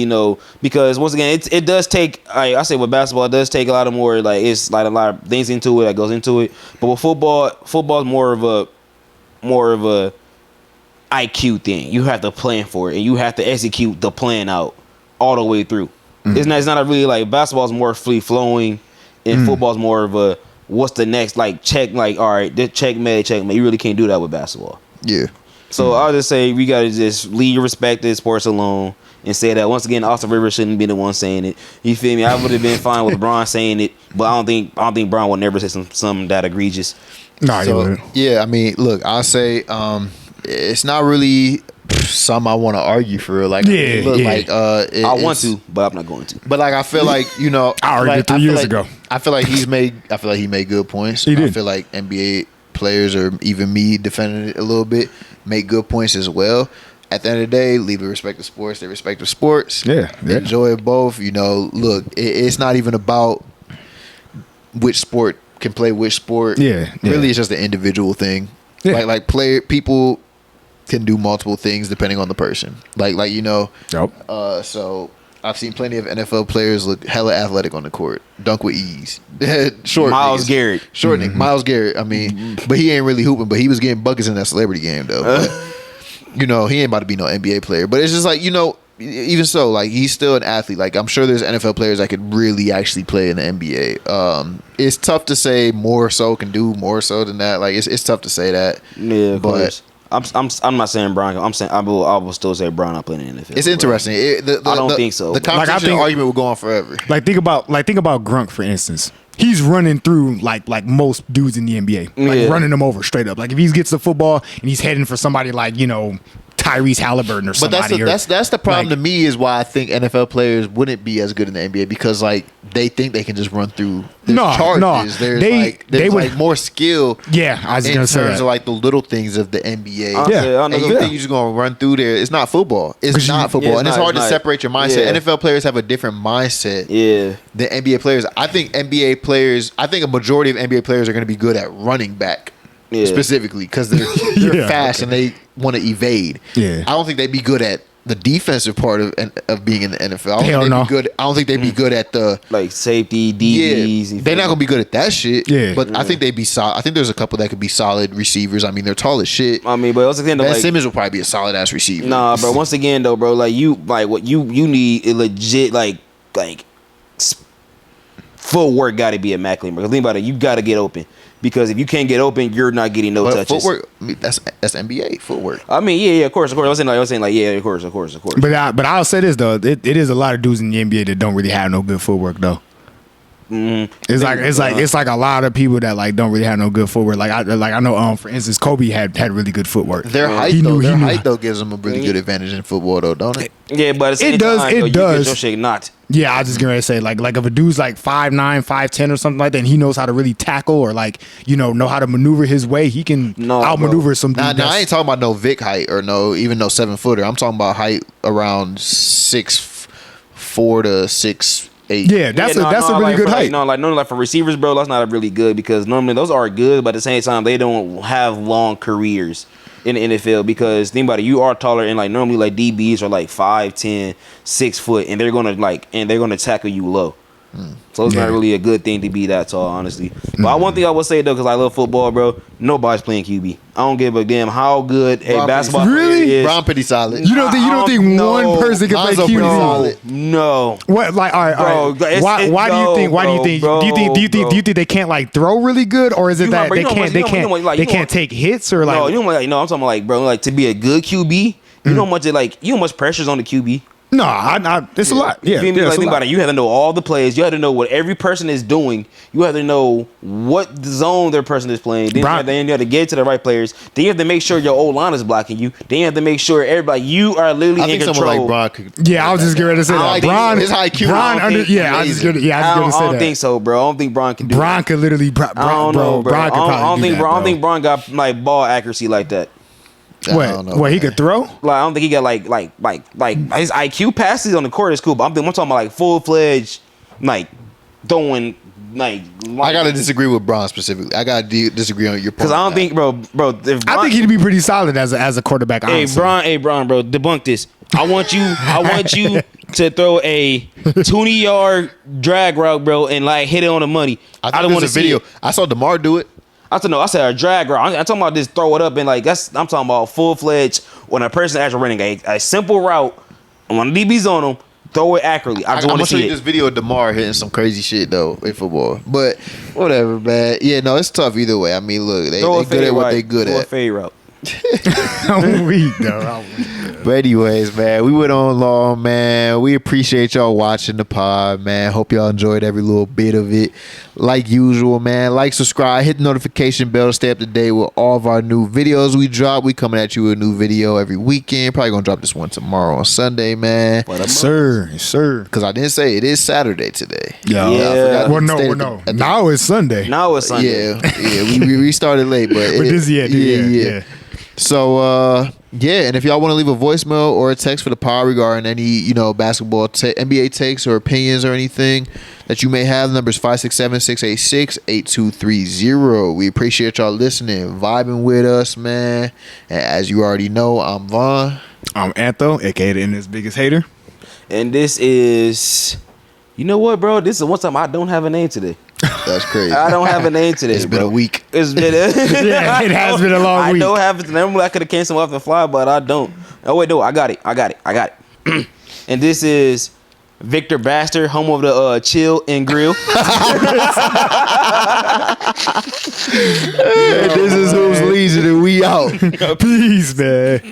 because once again, it does take. I say with basketball, it does take a lot of more. Like it's like a lot of things into it that goes into it. But with football is more of a IQ thing. You have to plan for it, and you have to execute the plan out all the way through. Mm. It's not really like basketball's more free flowing, and football's more of a what's the next like check. Like all right, this checkmate. You really can't do that with basketball. Yeah. So I'll just say we gotta just leave respect to sports alone and say that once again, Austin Rivers shouldn't be the one saying it. You feel me? I would have been fine with LeBron saying it, but I don't think Bron would never say something that egregious. Nah, So, yeah, I mean, look, I'll say it's not really something I want to argue for real. Like, Yeah, look, yeah. like I want to, but I'm not going to. But like, I feel like I argued like, 3 years ago. I feel like he made good points. He did. I feel like NBA players or even me defending it a little bit make good points as well. At the end of the day, leave it respect to sports. They respect the sports. Yeah. Enjoy it both. Look, it's not even about which sport can play which sport. Yeah. Really, it's just an individual thing. Yeah. Like people can do multiple things depending on the person. Like Yep. so I've seen plenty of NFL players look hella athletic on the court, dunk with ease. Short Miles niggas. Garrett. Short nigga, Miles Garrett. I mean, but he ain't really hooping, but he was getting buckets in that celebrity game though. But, he ain't about to be no NBA player. But it's just like, even so, like he's still an athlete. Like I'm sure there's NFL players that could really actually play in the NBA. It's tough to say more so can do more so than that. Like it's tough to say that. Yeah, of but course. I'm not saying Bron. I'm saying I will still say Bron not playing in the NFL. it's interesting. I don't think so. The competition argument will go on forever. Like think about Grunk for instance. He's running through like most dudes in the NBA, like running them over straight up. Like if he gets the football and he's heading for somebody like Tyrese Halliburton or But somebody. that's the problem to me is why I think NFL players wouldn't be as good in the NBA because like they think they can just run through. There's charges. There's more skill. Yeah, I was in gonna say terms that. of like the little things of the NBA. Yeah. And you think you're just gonna run through there? It's not football. It's not football, and it's hard to separate your mindset. Yeah. NFL players have a different mindset. Yeah. Than NBA players. I think a majority of NBA players are going to be good at running back. Yeah. Specifically because they're fast and they want to evade. Yeah. I don't think they'd be good at the defensive part of being in the NFL. I don't think they'd be good at the like safety, DBs. Yeah, they're not gonna be good at that shit. Yeah. But I think they'd be solid. I think there's a couple that could be solid receivers. I mean, they're tall as shit. I mean, but once again, Ben like, Simmons will probably be a solid ass receiver. Nah, bro. Once again, though, bro, like what you need a legit footwork got to be immaculate, bro. 'Cause think about it, you got to get open. Because if you can't get open, you're not getting no But touches. footwork, I mean, that's NBA footwork. I mean, yeah, of course. I was saying like, yeah, of course. But I'll say this though, it is a lot of dudes in the NBA that don't really have no good footwork though. Mm-hmm. It's like a lot of people that like don't really have no good footwork. Like I know for instance Kobe had really good footwork. Their height though gives them a really good advantage in football though, don't it? Yeah, but at the same It does, time, it though, does. You get your shit not. Yeah, I was just gonna say like if a dude's like 5'9", 5'10" or something like that, and he knows how to really tackle or like know how to maneuver his way, he can outmaneuver some dude. Nah, I ain't talking about no Vic height or even no 7-footer. I'm talking about height around 6'4" to 6'8". Yeah, that's a really good height. Normally for receivers, bro, that's not really good because normally those are good, but at the same time they don't have long careers in the NFL because think about it, you are taller and like normally like DBs are like 5'10", 6 foot, and they're gonna tackle you low. So it's not really a good thing to be that tall, honestly. But one thing I would say though, because I love football, bro, nobody's playing QB. I don't give a damn how good a basketball player is. Bron pretty solid. You don't think one person can play QB? No. What like all right, Bro, why do you think they can't like throw really good, or is it that they can't take hits or like? No, I'm talking about like, bro, like to be a good QB, you know how much pressure's on the QB. No, it's a lot. Yeah, think about it. You have to know all the plays. You have to know what every person is doing. You have to know what zone their person is playing. Then you have to get to the right players. Then you have to make sure your old line is blocking you. Then you have to make sure everybody you are literally in control. Someone like Bron could, I was just getting ready to say that. Bron, his IQ. I don't think so, bro. I don't think Bron can do. Bron could literally. I don't think Bron got like ball accuracy like that. What he could throw? Like I don't think he got like his IQ passes on the court is cool, but I'm talking about like full fledged like throwing like. I gotta disagree with Bron specifically. I gotta disagree on your point because I don't think, bro. I think he'd be pretty solid as a quarterback. Honestly. Hey, Bron, bro, debunk this. I want you to throw a 20-yard drag route, bro, and like hit it on the money. I don't want to see it. I saw DeMar do it. I said a drag route. I'm talking about just throw it up and like I'm talking about full fledged when a person actually running a simple route when the DB's on them, throw it accurately. I'm gonna show you this video of DeMar hitting some crazy shit though in football. But whatever, man. Yeah, no, it's tough either way. I mean, look, they good at what they good at. Throw a fade route. I'm weak though. But anyways, man, we went on long, man. We appreciate y'all watching the pod, man. Hope y'all enjoyed every little bit of it. Like usual, man, like, subscribe, hit the notification bell to stay up to date with all of our new videos we drop. We coming at you with a new video every weekend. Probably gonna drop this one tomorrow on Sunday, man. Yes, sir. Because I didn't say it is Saturday today. Yeah. Well, no. Now it's Sunday. Yeah. We started late, but yeah. So, and if y'all want to leave a voicemail or a text for the pod regarding any, basketball, NBA takes or opinions or anything that you may have, the number is 567-686-8230. We appreciate y'all listening, vibing with us, man. And as you already know, I'm Vaughn. I'm Antho, aka the internet's biggest hater. And this is, you know what, bro? This is one time I don't have a name today. That's crazy. I don't have a name today. It's been a week. It's been yeah, it has been a long week. I don't have it. Normally I could have canceled off the fly, but I don't. Oh wait, no, I got it. And this is Victor Baxter, home of the Chill and Grill. This is Who's Leisure, and we out. Peace, man.